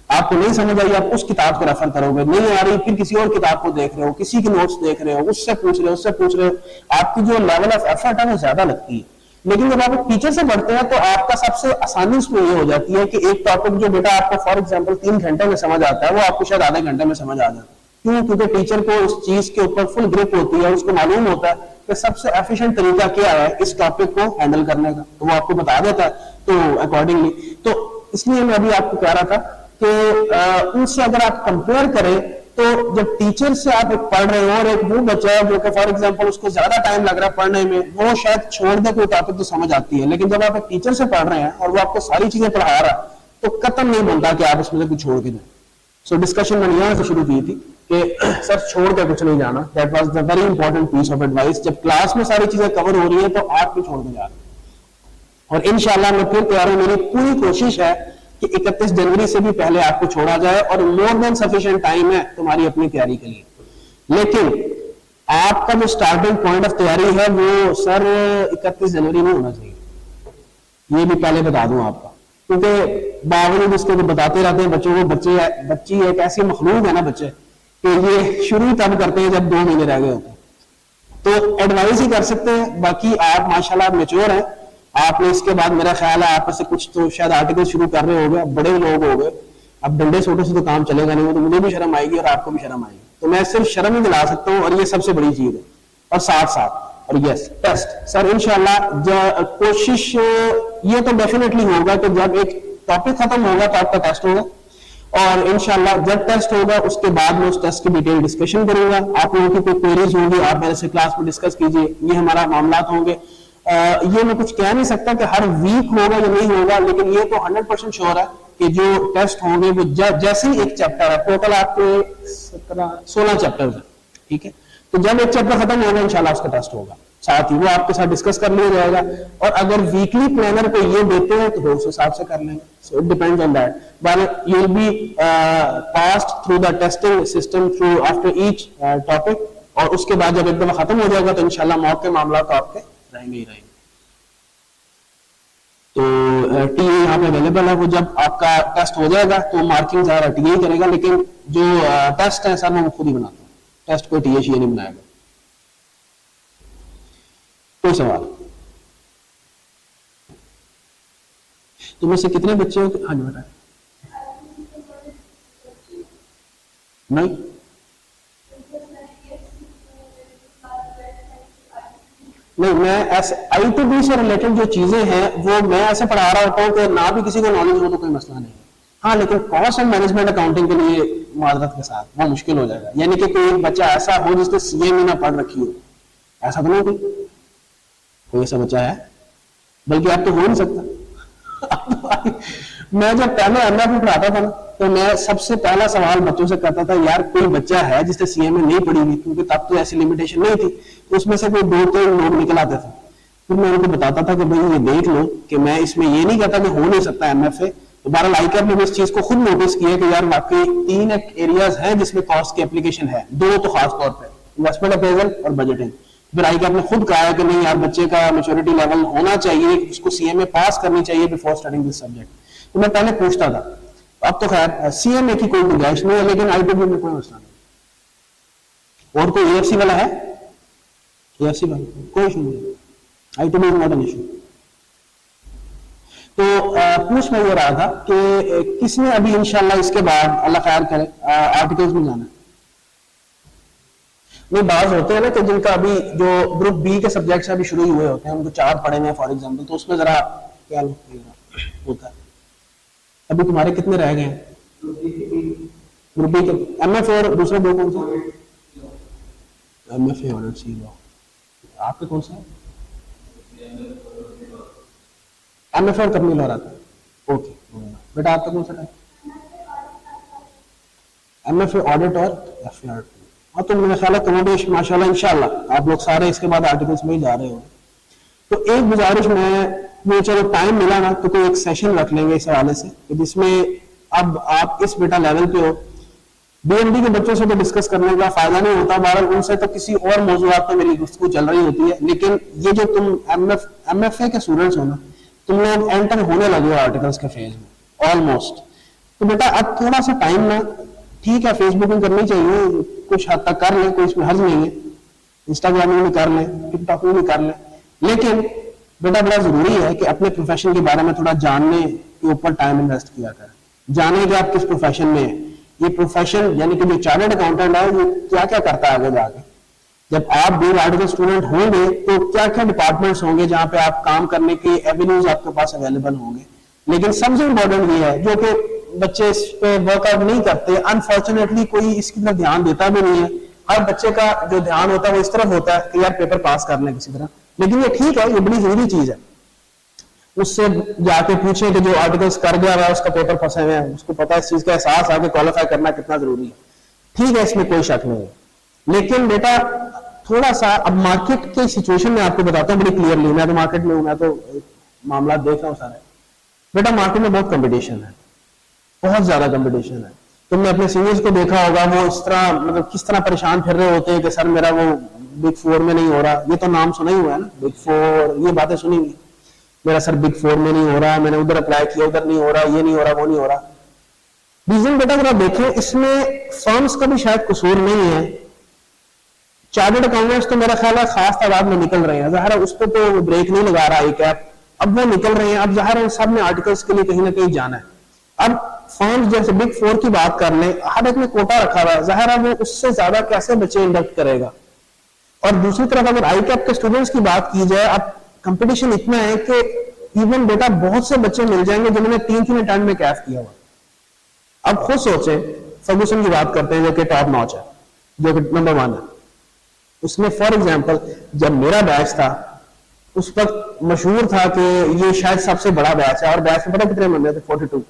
आपको नहीं समझ आई, आप उस किताब को रेफर करोगे, नहीं आ रही फिर किसी और किताब को देख रहे हो, किसी के नोट्स देख रहे हो, उससे पूछ रहे हो, उससे पूछ रहे हो, आपकी जो लेवल ऑफ एफर्ट है वो ज्यादा लगती है। लेकिन जब आप एक टीचर से पढ़ते हैं तो आपका सबसे आसानी उसमें ये हो जाती है कि एक टॉपिक जो बेटा आपको फॉर एग्जाम्पल 3 घंटे में समझ आता है, वो आपको शायद आधे घंटे में समझ आ जाता है। क्यों? क्योंकि टीचर को उस चीज के ऊपर फुल ग्रिप होती है, उसको मालूम होता है कि सबसे एफिशिएंट तरीका क्या है इस टॉपिक को हैंडल करने का, तो वो आपको बता देता है। तो अकॉर्डिंगली, तो इसलिए मैं अभी आपको कह रहा था कि उनसे अगर आप कंपेयर करें तो जब टीचर से आप एक पढ़ रहे हो और एक वो बच्चा है जो कि फॉर एग्जांपल उसको ज्यादा टाइम लग रहा है पढ़ने में, वो शायद छोड़ दे कोई टॉपिक तो समझ आती है, लेकिन जब आप एक टीचर से पढ़ रहे हैं और वो आपको सारी चीजें पढ़ा रहा है तो कतई नहीं बनता कि आप उसमें से कुछ छोड़ के जाए। सो डिस्कशन मैंने यहाँ से शुरू की थी कि सर छोड़ के कुछ नहीं जाना, that was the very important piece of advice. जब क्लास में सारी चीजें कवर हो रही है तो आप भी छोड़ के जा रहे हैं। और इंशाल्लाह मैं फिर तैयार हूं, मेरी पूरी कोशिश है कि 31 जनवरी से भी पहले आपको छोड़ा जाए, और मोर देन सफिशिएंट टाइम है तुम्हारी अपनी तैयारी के लिए। लेकिन आपका जो स्टार्टिंग पॉइंट ऑफ तैयारी है वो सर 31 जनवरी नहीं होना चाहिए, ये भी पहले बता दूं आपका, क्योंकि बावजूद इसके तो बताते रहते हैं बच्चों को, बच्ची एक ऐसी मखलूक है ना बच्चे, कि ये शुरू तब करते हैं जब 2 महीने रह गए होते हैं। तो एडवाइस ही कर सकते हैं, बाकी आप माशाल्लाह मैच्योर हैं। आपने इसके बाद मेरा ख्याल है आप से कुछ तो शायद आर्टिकल शुरू कर रहे हो गए, बड़े लोग हो गए, अब डंडे छोटे से तो काम चलेगा नहीं, वो तो मुझे भी शर्म आएगी और आपको भी शर्म आएगी। तो मैं सिर्फ शर्म ही दिला सकता हूँ, और ये सबसे बड़ी चीज है। और साथ साथ और यस टेस्ट सर इंशाल्लाह कोशिश ये तो डेफिनेटली होगा कि जब एक टॉपिक खत्म होगा तो आपका टेस्ट होगा, और इंशाल्लाह जब टेस्ट होगा उसके बाद मैं उस टेस्ट की डिटेल डिस्कशन करूंगा। आप लोगों की कोई क्वेरीज होंगी आप मेरे से क्लास में डिस्कस कीजिए, ये हमारा मामलात होंगे। ये मैं कुछ कह नहीं सकता कि हर वीक होगा या नहीं होगा, लेकिन ये तो 100% श्योर है कि जो टेस्ट होंगे वो जैसे ही एक चैप्टर है, टोटल आपके 16 चैप्टर है, ठीक है, तो जब एक चैप्टर खत्म होगा इंशाल्लाह उसका टेस्ट होगा, साथ ही वो आपके साथ डिस्कस कर लिया जाएगा। और अगर वीकली प्लानर को ये देते हैं तो वो उस हिसाब से कर लेंगे, so it depends on that, but you will be passed through the testing system through after each topic, और उसके बाद जब एक दफा खत्म हो जाएगा तो इंशाल्लाह मॉक के मामला तो आपके रहेंगे ही रहेंगे। तो टीए यहाँ पे अवेलेबल है, वो जब आपका टेस्ट हो जाएगा तो मार्किंग ज़्यादा टीए करेगा, लेकिन जो टेस्ट है सर मैं वो खुद ही बनाता हूँ, टेस्ट कोई टीए नहीं बनाएगा। कोई सवाल? तो मुझसे कितने बच्चे हो? हाँ जी बताए। नहीं नहीं, मैं ऐसे I2B से रिलेटेड जो चीजें हैं वो मैं ऐसे पढ़ा रहा होता हूँ कि ना भी किसी को नॉलेज हो तो कोई मसला नहीं है। हाँ, लेकिन कॉस्ट एंड मैनेजमेंट अकाउंटिंग के लिए माजरत के साथ वो मुश्किल हो जाएगा, यानी कि कोई एक बच्चा ऐसा हो जिसने सीएमए ना पढ़ रखी हो, ऐसा तो नहीं कोई ऐसा बच्चा है, बल्कि आप तो हो नहीं सकता। मैं जब पहले एमएफए पढ़ाता था ना, तो मैं सबसे पहला सवाल बच्चों से करता था, यार कोई बच्चा है जिसने सीएमए नहीं पढ़ी हुई, क्योंकि तब तो ऐसी लिमिटेशन नहीं थी, तो उसमें से कोई 2-3 लोग निकल आते थे। फिर मैं उनको बताता था कि भाई ये देख लो कि मैं इसमें ये नहीं कहता कि हो नहीं सकता एमएफए। तो बहरहाल आईकैप ने इस चीज को खुद नोटिस किया कि यार वाकई 3 एरियाज हैं जिसमें कॉस्ट की एप्लीकेशन है, 2 तो खास तौर पर इन्वेस्टमेंट अप्रेजल और बजटिंग। फिर आईकैप ने खुद कहा कि नहीं यार बच्चे का मैच्योरिटी लेवल होना चाहिए, उसको सीएमए पास करनी चाहिए बिफोर स्टार्टिंग दिस सब्जेक्ट। तो मैं पहले पूछता था, अब तो खैर सीएमए की कोई गुंजाइश नहीं है, लेकिन I2B में कोई मसला नहीं। और कोई एएफसी वाला है? एएफसी वाला कोई इशू नहीं, I2B is not an issue. तो पूछ मैं ये रहा था कि किसने अभी इंशाल्लाह इसके बाद अल्लाह खैर करे आर्टिकल्स में जाना है? नहीं, बाज होते हैं ना कि जिनका अभी जो ग्रुप बी के सब्जेक्ट्स अभी शुरू ही हुए होते हैं, उनको 4 पढ़े हैं फॉर एग्जांपल, तो उसमें जरा क्या होता है। अभी तुम्हारे कितने रह गए हैं ग्रुप बी के? एमएफए और दूसरे 2 कौन से? एमएफए और सी लॉ। आपके कौन सा है? एमएफए और कंपनी लॉ रहता है। ओके बेटा, आपका कौन सा है? एमएफए ऑडिट और एफआर। हाँ, तो मेरा ख्याल है कमोडेश माशाल्लाह इंशाल्लाह आप लोग सारे इसके बाद आर्टिकल्स में ही जा रहे हो। तो एक गुजारिश में चलो टाइम मिला ना तो कोई एक सेशन रख लेंगे इस हवाले से, जिसमें अब आप इस बेटा लेवल पे हो, बीएमडी के बच्चों से तो डिस्कस करने का फायदा नहीं होता, बहरहाल उनसे तो किसी और मौजूदात पे मेरी गुफ्तगू चल रही होती है। लेकिन ये जो तुम एमएफए के स्टूडेंट्स हो ना, तुम लोग एंटर होने लगे हो आर्टिकल्स के फेज में ऑलमोस्ट, तो बेटा अब थोड़ा सा टाइम ना, ठीक है फेसबुकिंग करनी चाहिए, कुछ हद तक कर लें, कोई इसमें हर्ज नहीं है, इंस्टाग्राम में भी कर लें, टिकटॉक में भी कर लें, लेकिन बेटा बड़ा जरूरी है कि अपने प्रोफेशन के बारे में थोड़ा जानने के ऊपर टाइम इन्वेस्ट किया करें, जाने कि आप किस प्रोफेशन में है। ये प्रोफेशन यानी कि जो चार्टर्ड अकाउंटेंट है ये क्या क्या करता है आगे जाके, जब आप बीइंग आर्टिकल स्टूडेंट होंगे तो क्या क्या डिपार्टमेंट्स होंगे जहां पे आप काम करने के एवेन्यूज आपके पास अवेलेबल होंगे। लेकिन सबसे इंपॉर्टेंट ये है जो कि बच्चे इस पे वर्कआउट नहीं करते, अनफॉर्चुनेटली कोई इसकी तरफ ध्यान देता भी नहीं है। हर बच्चे का जो ध्यान होता है वो इस तरफ होता है कि यार पेपर पास कर लें किसी तरह, लेकिन ये ठीक है, ये बड़ी जरूरी चीज है। उससे जाके पूछे कि जो आर्टिकल्स कर गया है उसका पेपर फंसे हुए हैं, उसको पता है इस चीज का एहसास आगे क्वालिफाई करना कितना जरूरी है, ठीक है, इसमें कोई शक नहीं है। लेकिन बेटा थोड़ा सा अब मार्केट के सिचुएशन में आपको बताता हूँ बड़ी क्लियरली, मैं तो मार्केट में हूँ, मैं तो मामला देख रहा हूँ सारे। बेटा मार्केट में बहुत कंपटीशन है, बहुत ज्यादा कंपटीशन है। तुमने अपने सीनियर्स को देखा होगा, वो इस तरह मतलब किस तरह परेशान फिर रहे होते हैं कि सर मेरा वो बिग 4 में नहीं हो रहा। ये तो नाम सुना ही हुआ है ना, बिग 4, ये बातें सुनी हुई, मेरा सर बिग 4 में नहीं हो रहा, मैंने उधर अप्लाई किया उधर नहीं हो रहा, ये नहीं हो रहा, वो नहीं हो रहा। रीजन बेटा अगर आप देखें इसमें फर्म्स का भी शायद कसूर नहीं है। चार्टर्ड अकाउंटेंट्स तो मेरा ख्याल है खास तादाद में निकल रहे हैं, ज़ाहिर है उस पर तो ब्रेक नहीं लगा रहा आईकैप, अब वो निकल रहे हैं। अब ज़ाहिर है सब ने आर्टिकल्स के लिए कहीं ना कहीं जाना है। अब फर्म्स जैसे बिग 4 की बात कर ले, हर एक ने कोटा रखा हुआ है, ज़ाहिर है वो उससे ज्यादा कैसे बच्चे इंडक्ट करेगा। और दूसरी तरफ अगर आईकैप के स्टूडेंट्स की बात की जाए, अब कंपटीशन इतना है कि इवन बेटा बहुत से बच्चे मिल जाएंगे जिन्होंने 3 अटेम्प्ट में कैफ किया हुआ। अब खुद सोचे, फर्गूसन की बात करते हैं जो कि टॉप नॉच है, जो कि नंबर 1 है। उसमें फॉर एग्जाम्पल जब मेरा बैच था उस वक्त मशहूर था कि ये शायद सबसे बड़ा बैच है, और बैच में पता कितने बंदे थे? 42।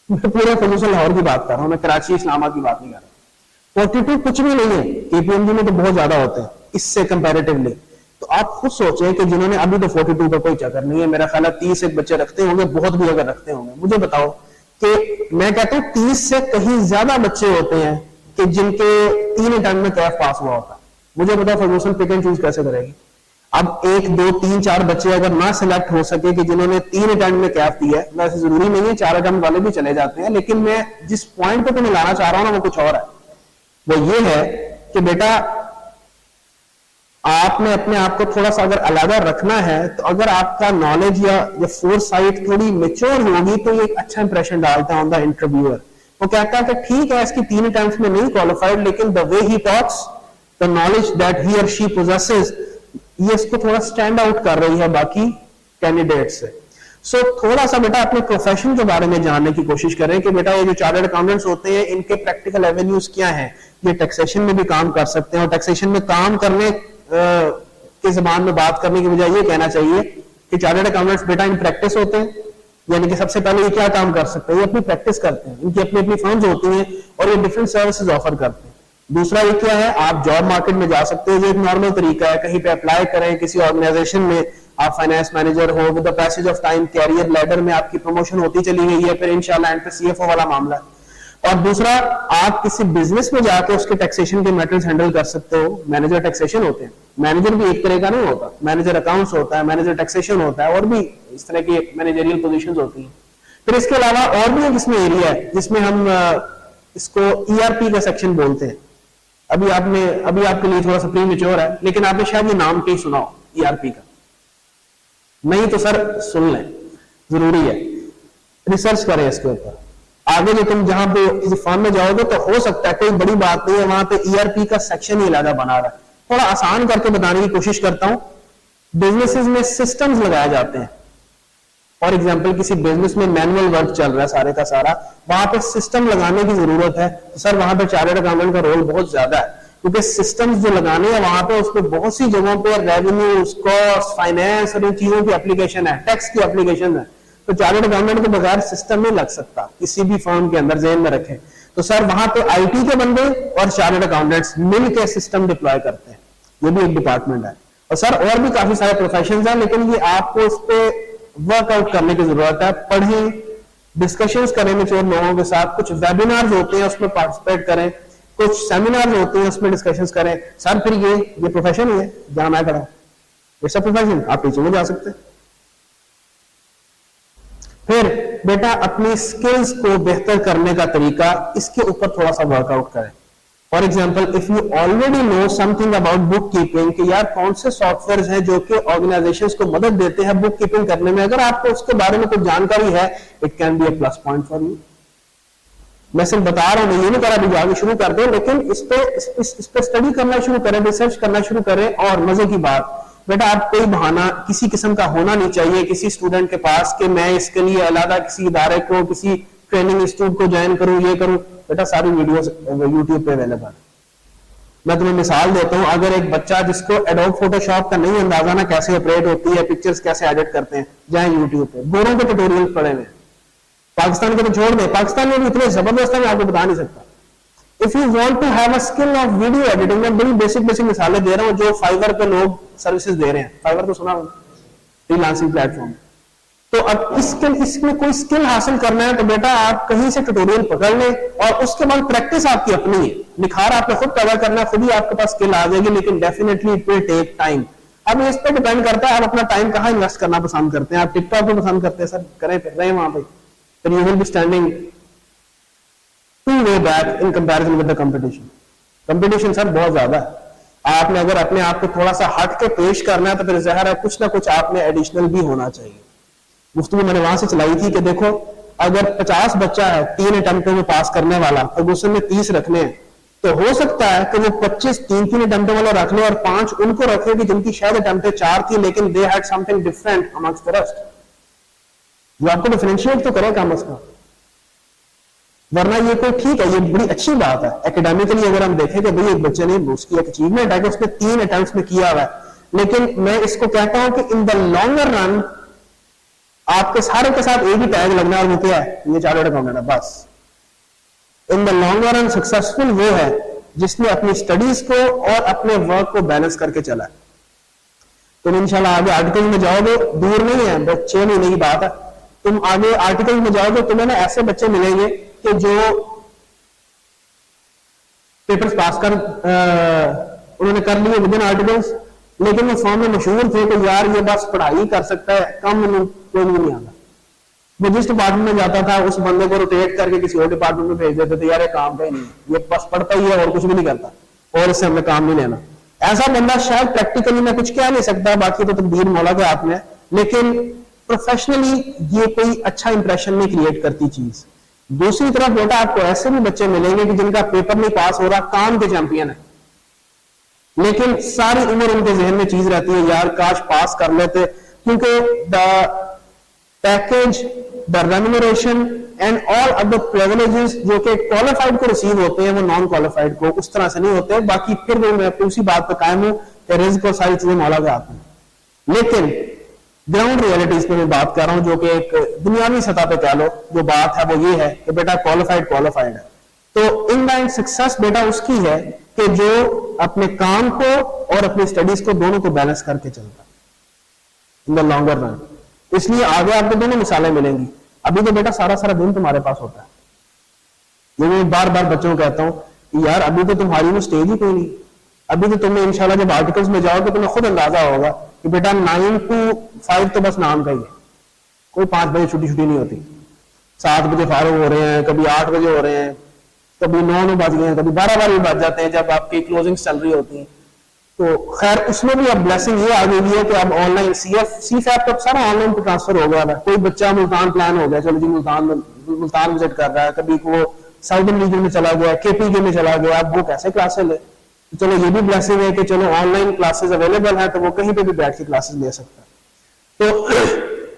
मैं पूरे फर्गूसन लाहौर की बात कर रहा हूं, मैं कराची इस्लामाबाद की बात नहीं कर रहा। 42 कुछ भी नहीं है, केपीएमजी में तो बहुत ज्यादा होते हैं इससे कंपैरेटिवली। तो आप खुद सोचें कि जिन्होंने अभी तो 42 का कोई चक्कर नहीं है, मेरा ख्याल है 30 एक बच्चे रखते होंगे, बहुत भी अगर रखते होंगे। मुझे बताओ कि मैं कहता हूं 30 से कहीं ज्यादा बच्चे होते हैं कि जिनके 3 अटेम्प्ट में कैफ पास हुआ होता। मुझे बताओ फर्गूसन पिक एंड चूज कैसे करेगी? अब 1 2 3 4 बच्चे अगर ना सिलेक्ट हो सके कि जिन्होंने 3 अटेम्प्ट में कैफ दिया है, वैसे जरूरी नहीं है 4 अटेम्प्ट वाले भी चले जाते हैं, लेकिन मैं जिस पॉइंट पे तुम्हें लाना चाह रहा हूं ना वो कुछ और है। वो ये है कि बेटा आपने अपने आप को थोड़ा सा अगर अलग रखना है, तो अगर आपका नॉलेज या फोरसाइट थोड़ी मेच्योर होगी तो ये एक अच्छा इंप्रेशन डालता है ऑन द इंटरव्यूअर। वो कहता है कि ठीक है इसकी 3 अटेम्प्ट में नहीं क्वालिफाइड, लेकिन the way he talks, the knowledge that he और शी पोजेसेस, ये इसको थोड़ा स्टैंड आउट कर रही है बाकी कैंडिडेट से। सो थोड़ा सा बेटा अपने प्रोफेशन के बारे में जानने की कोशिश करें कि बेटा ये जो चार्टर्ड अकाउंटेंट्स होते हैं इनके प्रैक्टिकल एवेन्यूज क्या हैं। ये टैक्सेशन में भी काम कर सकते हैं, और टैक्सेशन में काम करने के जबान में बात करने की बजाय ये कहना चाहिए कि चार्टर्ड अकाउंटेंट्स बेटा इन प्रैक्टिस होते हैं, यानी कि सबसे पहले ये क्या काम कर सकते हैं, ये अपनी प्रैक्टिस करते हैं, इनकी अपनी अपनी फर्म्स होती हैं और ये डिफरेंट सर्विसेज ऑफर करते हैं। दूसरा ये क्या है, आप जॉब मार्केट में जा सकते हो, जो एक नॉर्मल तरीका है, कहीं पे अप्लाई करें किसी ऑर्गेनाइजेशन में, आप फाइनेंस मैनेजर हो, with the passage of time career ladder में आपकी प्रमोशन होती चली गई है, फिर इंशाल्लाह एंड पे सीएफओ वाला मामला है। और दूसरा आप किसी बिजनेस में जाकर उसके टैक्सेशन के मैटर्स हैंडल कर सकते हो, मैनेजर टैक्सेशन होते हैं। मैनेजर भी एक तरह का नहीं होता, मैनेजर अकाउंट्स होता है, मैनेजर टैक्सेशन होता है, और भी इस तरह की मैनेजरियल पोजीशंस होती हैं। फिर इसके अलावा और भी एक इसमें एरिया है जिसमें हम इसको ईआरपी का सेक्शन बोलते हैं। अभी आपके लिए थोड़ा सा प्री मैच्योर है, लेकिन आपने शायद ये नाम कहीं सुना हो ईआरपी का, नहीं तो सर सुन लें, जरूरी है, रिसर्च करें इसके ऊपर। आगे जो तुम जहां पे किसी फॉर्म में जाओगे तो हो सकता है कोई बड़ी बात नहीं है, वहां पे ईआरपी का सेक्शन ही अलग बना रहा है। थोड़ा आसान करके बताने की कोशिश करता हूं। बिजनेसेस में सिस्टम्स लगाए जाते हैं। फॉर एग्जाम्पल किसी बिजनेस में मैनुअल वर्क चल रहा है सारे का सारा, वहां पे सिस्टम लगाने की जरूरत है, तो सर वहां पे चार्टर्ड अकाउंटेंट का रोल बहुत ज्यादा है, क्योंकि सिस्टम्स जो लगाने हैं वहां पे उसमें बहुत सी जगहों पे रेवेन्यू, कॉस्ट, फाइनेंस और इन चीजों की एप्लीकेशन है, टैक्स की एप्लीकेशन है। तो चार्टर्ड अकाउंटेंट के बगैर सिस्टम नहीं लग सकता किसी भी फर्म के अंदर, जेहन में रखें। तो सर वहां पे आईटी के बंदे और चार्टर्ड अकाउंटेंट्स मिलकर सिस्टम डिप्लॉय करते हैं, ये भी एक डिपार्टमेंट है। और सर और भी काफी सारे प्रोफेशंस हैं, लेकिन ये आपको इस पे वर्कआउट करने की जरूरत है। पढ़ें, डिस्कशंस करें मैच्योर लोगों के साथ, कुछ वेबिनार्स होते हैं उसमें पार्टिसिपेट करें, कुछ सेमिनार्स होते हैं उसमें डिस्कशंस करें। सर फिर ये प्रोफेशन ही है जहां मैं खड़ा हूं, ये सब प्रोफेशन, आप टीचिंग में जा सकते हैं। फिर बेटा अपनी स्किल्स को बेहतर करने का तरीका, इसके ऊपर थोड़ा सा वर्कआउट करें। For example if you already know something about book keeping, कि यार कौन से सॉफ्टवेयर हैं जो कि ऑर्गेनाइजेशंस को मदद देते हैं बुक कीपिंग करने में, अगर आपको उसके बारे में कुछ जानकारी है, it can be a plus point for you. मैं सिर्फ बता रहा हूं, ये नहीं करा भी आगे शुरू कर दें, लेकिन इस पे स्टडी करना शुरू करें, रिसर्च करना शुरू करें। और मजे की बात बेटा, आप कोई बहाना किसी किस्म का होना नहीं चाहिए किसी स्टूडेंट के पास कि मैं इसके लिए अलग किसी इदारे को, किसी ट्रेनिंग इंस्टीट्यूट को ज्वाइन करूं, ये करूं। बेटा सारी वीडियोस यूट्यूब पे अवेलेबल है। मैं तुम्हें मिसाल देता हूं, अगर एक बच्चा जिसको एडोब फोटोशॉप का नहीं अंदाजा ना कैसे ऑपरेट होती है, पिक्चर्स कैसे एडिट करते हैं, जाए यूट्यूब पे, गोरों के ट्यूटोरियल पड़े हुए। पाकिस्तान के तो छोड़ दें, पाकिस्तान में भी इतने जबरदस्त है मैं आपको बता नहीं सकता। If you want to have a skill of video editing, मैं बड़ी बेसिक मिसालें दे रहा हूं जो फाइवर पे लोग सर्विसेज दे रहे हैं। फाइवर तो सुना होगा, फ्रीलांसिंग प्लेटफॉर्म। तो अब इसमें कोई स्किल हासिल करना है तो बेटा आप कहीं से ट्यूटोरियल पकड़ लें, और उसके बाद प्रैक्टिस आपकी अपनी है, निखार आपने खुद पैदा करना है, खुद ही आपके पास स्किल आ जाएगी, लेकिन definitely it will take time. अब इस पर डिपेंड करता है आप अपना टाइम कहां इन्वेस्ट करना पसंद करते हैं। आप टिकटॉक पे पसंद करते हैं, सर करें, फिर रहे वहां पे, फिर you will B standing two way back in comparison with the competition. Competition sir बहुत ज्यादा है। आपने अगर अपने आप को थोड़ा सा हट के पेश करना है तो फिर ज़ाहिर है कुछ ना कुछ आपने एडिशनल भी होना चाहिए। गुफ्तगू मैंने वहां से चलाई थी कि देखो अगर 50 बच्चा है 3 अटेम्प्टों में पास करने वाला, फर्गूसन में 30 रखने हैं, तो हो सकता है कि वो 25 3 अटेम्प्टों वाला रख ले और 5 उनको रखे कि जिनकी शायद अटेम्प्टें 4 थी, लेकिन they had something different amongst the rest. जो आपको डिफरेंशिएट तो करे काम उसका, वरना ये कोई ठीक है, ये बड़ी अच्छी बात है एकेडमिकली अगर हम देखें कि भाई एक बच्चे ने उसकी एक अचीवमेंट है कि उसने 3 अटेम्प्ट्स में किया हुआ है, लेकिन मैं इसको कहता हूं कि इन द लॉन्गर रन आपके सारे के साथ एक ही टैग लगना, और वो क्या है, ये चार्टर्ड अकाउंटेंट है बस। In the longer run successful वो है जिसने अपनी स्टडीज को और अपने वर्क को बैलेंस करके चला है। तुम इंशाल्लाह आगे आर्टिकल में जाओगे, दूर नहीं है, बस 6 महीने की बात है, तुम आगे आर्टिकल में जाओगे, तुम्हें ना ऐसे बच्चे मिलेंगे कि जो पेपर्स पास कर उन्होंने कर लिए विद इन आर्टिकल्स, लेकिन वो फॉर्म में मशहूर थे कि यार ये बस पढ़ाई कर सकता है, कम कोई नहीं आता। वो जिस डिपार्टमेंट में जाता था उस बंदे को रोटेट करके किसी और डिपार्टमेंट में भेज देते थे, यार ये काम का ही नहीं है, ये बस पढ़ता ही है और कुछ भी नहीं करता, और इससे हमने काम नहीं लेना। ऐसा बंदा शायद प्रैक्टिकली मैं कुछ कह नहीं सकता, बाकी तो तकदीर मौला के हाथ में है, लेकिन प्रोफेशनली ये कोई अच्छा इंप्रेशन नहीं क्रिएट करती चीज। दूसरी तरफ बेटा आपको ऐसे भी बच्चे मिलेंगे कि जिनका पेपर नहीं पास हो रहा, काम के चैंपियन है, लेकिन सारी उम्र उनके जहन में चीज रहती है यार काश पास कर लेते, क्योंकि the package, the remuneration and all other privileges जो कि क्वालिफाइड को रिसीव होते हैं वो नॉन क्वालिफाइड को उस तरह से नहीं होते। बाकी फिर भी मैं उसी बात पर कायम हूं कि रिस्क और सारी चीजें मौला के हाथ में, लेकिन ग्राउंड रियलिटीज पे मैं बात कर रहा हूं, जो कि एक दुनियावी सतह पे कह लो जो बात है वो ये है कि बेटा क्वालिफाइड है, तो इन द एंड सक्सेस बेटा उसकी है कि जो अपने काम को और अपनी स्टडीज को दोनों को बैलेंस करके चलता इन द लॉन्गर रन। इसलिए आगे आपको दोनों मिसालें मिलेंगी। अभी तो बेटा सारा सारा दिन तुम्हारे पास होता है, ये मैं बार बार बच्चों को कहता हूं कि यार अभी तो तुम्हारी में स्टेज ही कोई नहीं, अभी तो तुम्हें इंशाल्लाह जब आर्टिकल्स में जाओगे तुम्हें खुद अंदाजा होगा कि बेटा 9 to 5 तो बस नाम का ही है, कोई 5 बजे छुट्टी नहीं होती, 7 बजे फारूक हो रहे हैं, कभी 8 बजे हो रहे हैं, कभी 9 बज गए हैं, कभी 12 भी बज जाते हैं जब आपकी क्लोजिंग चल रही होती है। तो खैर उसमें भी अब ब्लेसिंग ये आ गई है कि अब ऑनलाइन सीफैप तो सारा ऑनलाइन पे ट्रांसफर हो गया है। कोई बच्चा मुल्तान प्लान हो गया, चलो जी मुल्तान विजिट कर रहा है, कभी वो साउदर्न रीजन में चला गया, केपीके में चला गया, अब वो कैसे क्लासेस ले, तो चलो ये भी ब्लेसिंग है कि चलो ऑनलाइन क्लासेस अवेलेबल है तो वो कहीं पे भी बैठ के क्लासेस ले सकता है। तो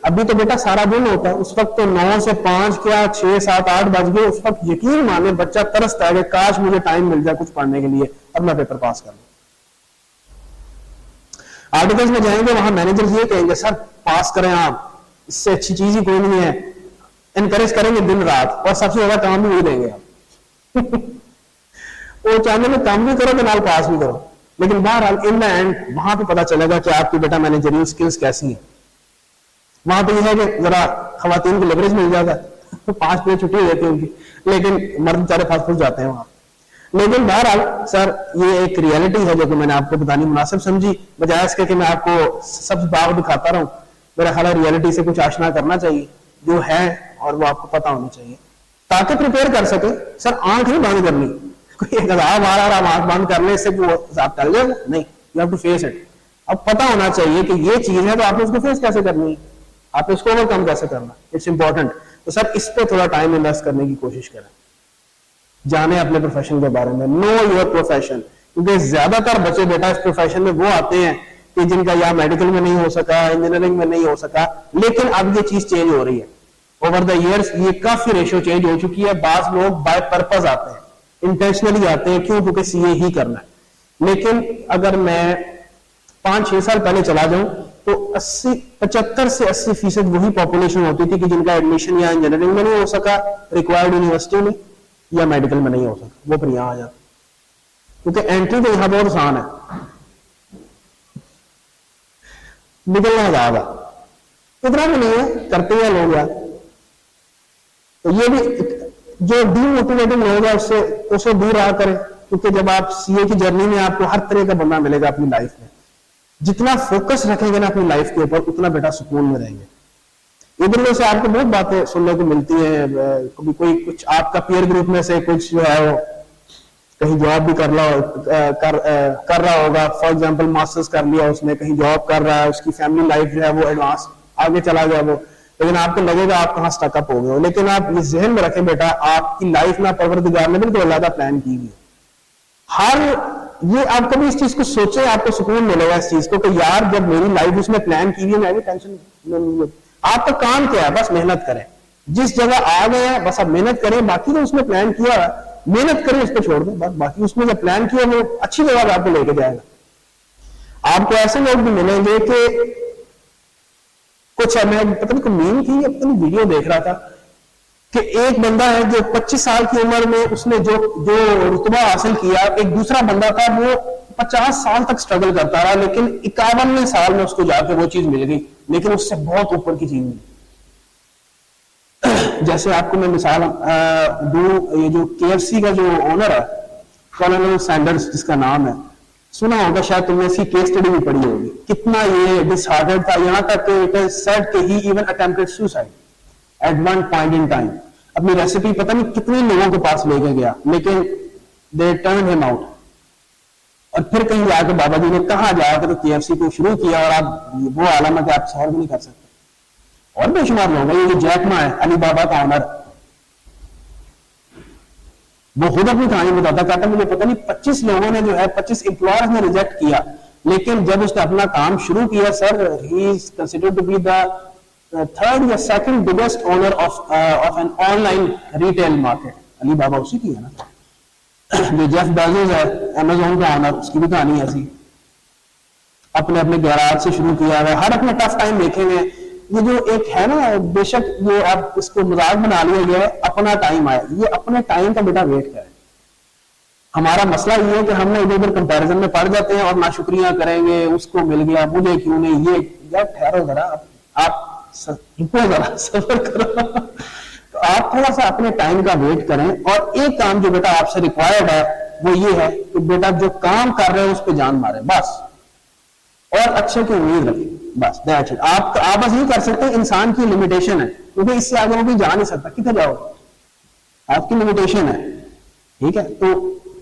अभी तो बेटा सारा दिन होता है, उस वक्त तो 9 से 5 क्या 6, 7, 8 बज गए, उस वक्त यकीन माने बच्चा तरसता है कि काश मुझे टाइम मिल जाए कुछ पढ़ने के लिए, अब मैं पेपर पास कर लूं। आर्टिकल्स में जाएंगे वहां मैनेजर ये कहेंगे सर पास करें आप, इससे अच्छी चीज ही कोई नहीं है, एनकरेज करेंगे दिन रात और सबसे ज्यादा काम भी वही देंगे आप वो चाहने में काम भी करो तो नाल पास भी करो, लेकिन बहरहाल इन द एंड वहां पे पता चलेगा कि आपकी बेटा मैनेजरियल स्किल्स कैसी है। वहां तो यह है कि जरा खवातीन को लेवरेज मिल जाता है तो 5 बजे छुट्टी हो जाती है उनकी, लेकिन मर्द बेचारे फंस जाते हैं वहां। लेकिन बहरहाल सर ये एक रियलिटी है जो कि मैंने आपको बतानी मुनासिब समझी, बजाय इसके कि मैं आपको सब बाग दिखाता रहूं। मेरा ख्याल है रियलिटी से कुछ आशना करना चाहिए जो है और वो आपको पता होना चाहिए ताकि प्रिपेयर कर सके। सर आंख नहीं बंद करनी, कोई एक आप आ रहा आंख बंद कर ले इससे आप टल जाएगा नहीं, you have to face it. अब पता होना चाहिए कि ये चीज है तो आपने उसको फेस कैसे करनी है, आपने उसको ओवरकम कैसे करना, इट्स इंपॉर्टेंट। तो सर इस पर थोड़ा टाइम इन्वेस्ट करने की कोशिश करें, जाने अपने प्रोफेशन के बारे में, नो योर प्रोफेशन, क्योंकि ज्यादातर बच्चे बेटा इस प्रोफेशन में वो आते हैं कि जिनका या मेडिकल में नहीं हो सका, इंजीनियरिंग में नहीं हो सका, लेकिन अब ये चीज चेंज हो रही है ओवर द इयर्स, ये काफी रेशियो चेंज हो चुकी है। बाज लोग बाय पर्पज आते हैं, इंटेंशनली आते हैं, क्यों? क्योंकि सीए ही करना है। लेकिन अगर मैं 5-6 साल पहले चला जाऊं तो 75 से 80% वही पॉपुलेशन होती थी कि जिनका एडमिशन या इंजीनियरिंग में नहीं हो सका, रिक्वायर्ड यूनिवर्सिटी में, या मेडिकल में नहीं हो सका, वो फिर यहां आ जाता, क्योंकि एंट्री तो यहां बहुत आसान है, निकलना आजाद है, इतना भी नहीं है, करते हैं लोग यार। तो ये भी जो डीमोटिवेटिंग लोग है उससे दूर रहा करें, क्योंकि जब आप सीए की जर्नी में आपको हर तरह का बंदा मिलेगा अपनी लाइफ में, जितना फोकस रखेंगे ना अपनी लाइफ के ऊपर उतना बेटा सुकून में रहेंगे। इधर से आपको बहुत बातें सुनने को मिलती हैं, कभी कोई कुछ आपका पीयर ग्रुप में से कुछ जो है वो कहीं जॉब भी कर रहा होगा, फॉर एग्जांपल मास्टर्स कर लिया उसने, कहीं जॉब कर रहा है, उसकी फैमिली लाइफ जो है वो एडवांस आगे चला गया वो, लेकिन आपको लगेगा आप कहां स्टकअप हो गए हो। लेकिन आप इस जहन में रखें बेटा आपकी लाइफ ना परवरदिगार ने बिल्कुल अलग प्लान की हुई, हर ये आप कभी इस चीज को सोचे, आपको सुकून मिलेगा इस चीज को कि यार जब मेरी लाइफ उसमें प्लान की हुई है मैं भी टेंशन। आपका काम क्या है? बस मेहनत करें, जिस जगह आ गए हैं बस आप मेहनत करें, बाकी तो उसमें प्लान किया है मेहनत करें, उसको छोड़ दें बस, बाकी उसमें जो प्लान किया वो अच्छी जगह आपको लेके जाएगा। आपको ऐसे लोग भी मिलेंगे कि कुछ मैं पता नहीं मीम थी, पता नहीं वीडियो देख रहा था कि एक बंदा है जो 25 साल की उम्र में उसने जो जो रुतबा हासिल किया, एक दूसरा बंदा था वो 50 साल तक स्ट्रगल करता रहा, लेकिन 51वें साल में उसको जाके वो चीज मिल गई, लेकिन उससे बहुत ऊपर की चीज मिली। जैसे आपको मैं मिसाल दूं, ये जो KFC का जो ओनर है कर्नल सैंडर्स जिसका नाम है, सुना होगा शायद तुमने, इसकी केस स्टडी भी पढ़ी होगी, कितना ये डिसहार्टेड था, यहां तक कि इट इज सेड कि he even attempted suicide at one point in time. अपनी रेसिपी पता नहीं कितने लोगों के पास लेके गया, लेकिन दे टर्न हिम आउट। और फिर कहीं जाकर बाबा जी ने कहा जाकर तो KFC को शुरू किया, और आप वो आलम है आप सॉल्व नहीं कर सकते। और बेशुमार लोग, ये जो जैक मा है अली बाबा का ऑनर, वो खुद अपनी कहानी बताता, कहता मुझे पता नहीं 25 लोगों ने जो है 25 एम्प्लॉयर्स ने रिजेक्ट किया, लेकिन जब उसने अपना काम शुरू किया, sir he is considered to be the third या second biggest owner of an online retail market. Alibaba उसी की है ना। जो जेफ बेजोस है अमेज़न का ऑनर, उसकी भी कहानी ऐसी, अपने अपने गैराज से शुरू किया है, हर अपना टफ टाइम देखेंगे। ये जो एक है ना, बेशक ये आप इसको मजाक बना लिया गया है, अपना टाइम आया, ये अपने टाइम का बेटा वेट करें। हमारा मसला ये है कि हमने इधर उधर कंपैरिजन में पड़ जाते हैं और नाशुक्रिया करेंगे, उसको मिल गया मुझे क्यों नहीं, ये यार ठहरो जरा, आप रुको जरा, सफर करो। तो आप थोड़ा सा अपने टाइम का वेट करें, और एक काम जो बेटा आपसे रिक्वायर्ड है वो ये है कि बेटा जो काम कर रहे हो उस पर जान मारे बस, और अच्छे की उम्मीद रखें बस, दैट्स इट। आप बस ये कर सकते हैं, इंसान की लिमिटेशन है, क्योंकि इससे आगे वो भी जा नहीं सकता, कितने जाओगे, आपकी लिमिटेशन है, ठीक है। तो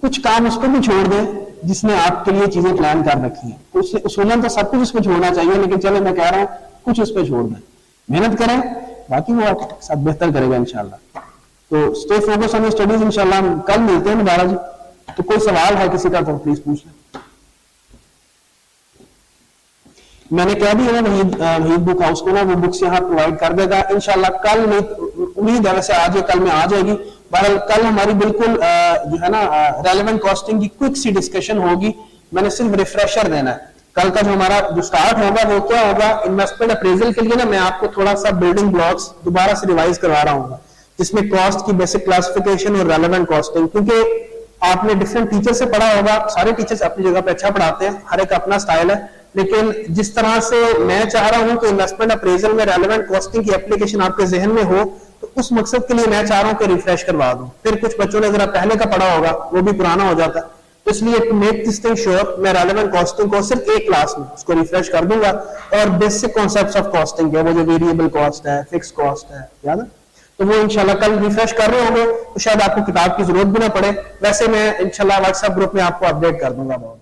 कुछ काम उसको भी छोड़ दें जिसने आपके लिए चीजें प्लान कर रखी है। उसूलन तो सब कुछ उस पर छोड़ना चाहिए, लेकिन चलो मैं कह रहा हूं कुछ उस पर छोड़ दें, मेहनत करें, बाकी वो आपके साथ बेहतर करेगा इंशाल्लाह। तो स्टे फोकस ऑन स्टडीज, इंशाल्लाह कल मिलते हैं दोबारा जी। तो कोई सवाल है किसी का तो प्लीज पूछ लें। मैंने कह दिया ना वहीद बुक हाउस को ना, वो बुक्स यहाँ प्रोवाइड कर देगा इंशाल्लाह। कल में उम्मीद है, वैसे आज या कल में आ जाएगी। बहरहाल कल हमारी बिल्कुल जो है ना रेलेवेंट कॉस्टिंग की क्विक सी डिस्कशन होगी। मैंने सिर्फ रिफ्रेशर देना है। कल का जो हमारा जो स्टार्ट होगा वो क्या होगा, इन्वेस्टमेंट अप्रेजल के लिए ना मैं आपको थोड़ा सा बिल्डिंग ब्लॉक्स दोबारा से रिवाइज करवा रहा हूँ, जिसमें कॉस्ट की बेसिक क्लासिफिकेशन और रेलेवेंट कॉस्टिंग, क्योंकि आपने डिफरेंट टीचर से पढ़ा होगा, सारे टीचर्स अपनी जगह पे अच्छा पढ़ाते हैं, हर एक अपना स्टाइल है, लेकिन जिस तरह से मैं चाह रहा हूं कि इन्वेस्टमेंट अप्रेजल में रेलेवेंट कॉस्टिंग की एप्लीकेशन आपके जहन में हो, तो उस मकसद के लिए मैं चाह रहा हूं कि रिफ्रेश करवा दूं। फिर कुछ बच्चों ने जरा पहले का पढ़ा होगा, वो भी पुराना हो जाता है, तो इसलिए to make this thing sure मैं रेलेवेंट कॉस्टिंग को सिर्फ एक क्लास में उसको रिफ्रेश कर दूंगा, और बेसिक कॉन्सेप्ट्स ऑफ कॉस्टिंग है, वो जो वेरिएबल कॉस्ट है, फिक्स कॉस्ट है, याद है, तो वो इंशाल्लाह कल रिफ्रेश कर रहे होंगे, तो शायद आपको किताब की जरूरत भी ना पड़े। वैसे मैं इंशाल्लाह व्हाट्सएप ग्रुप में आपको अपडेट कर दूंगा बहुत।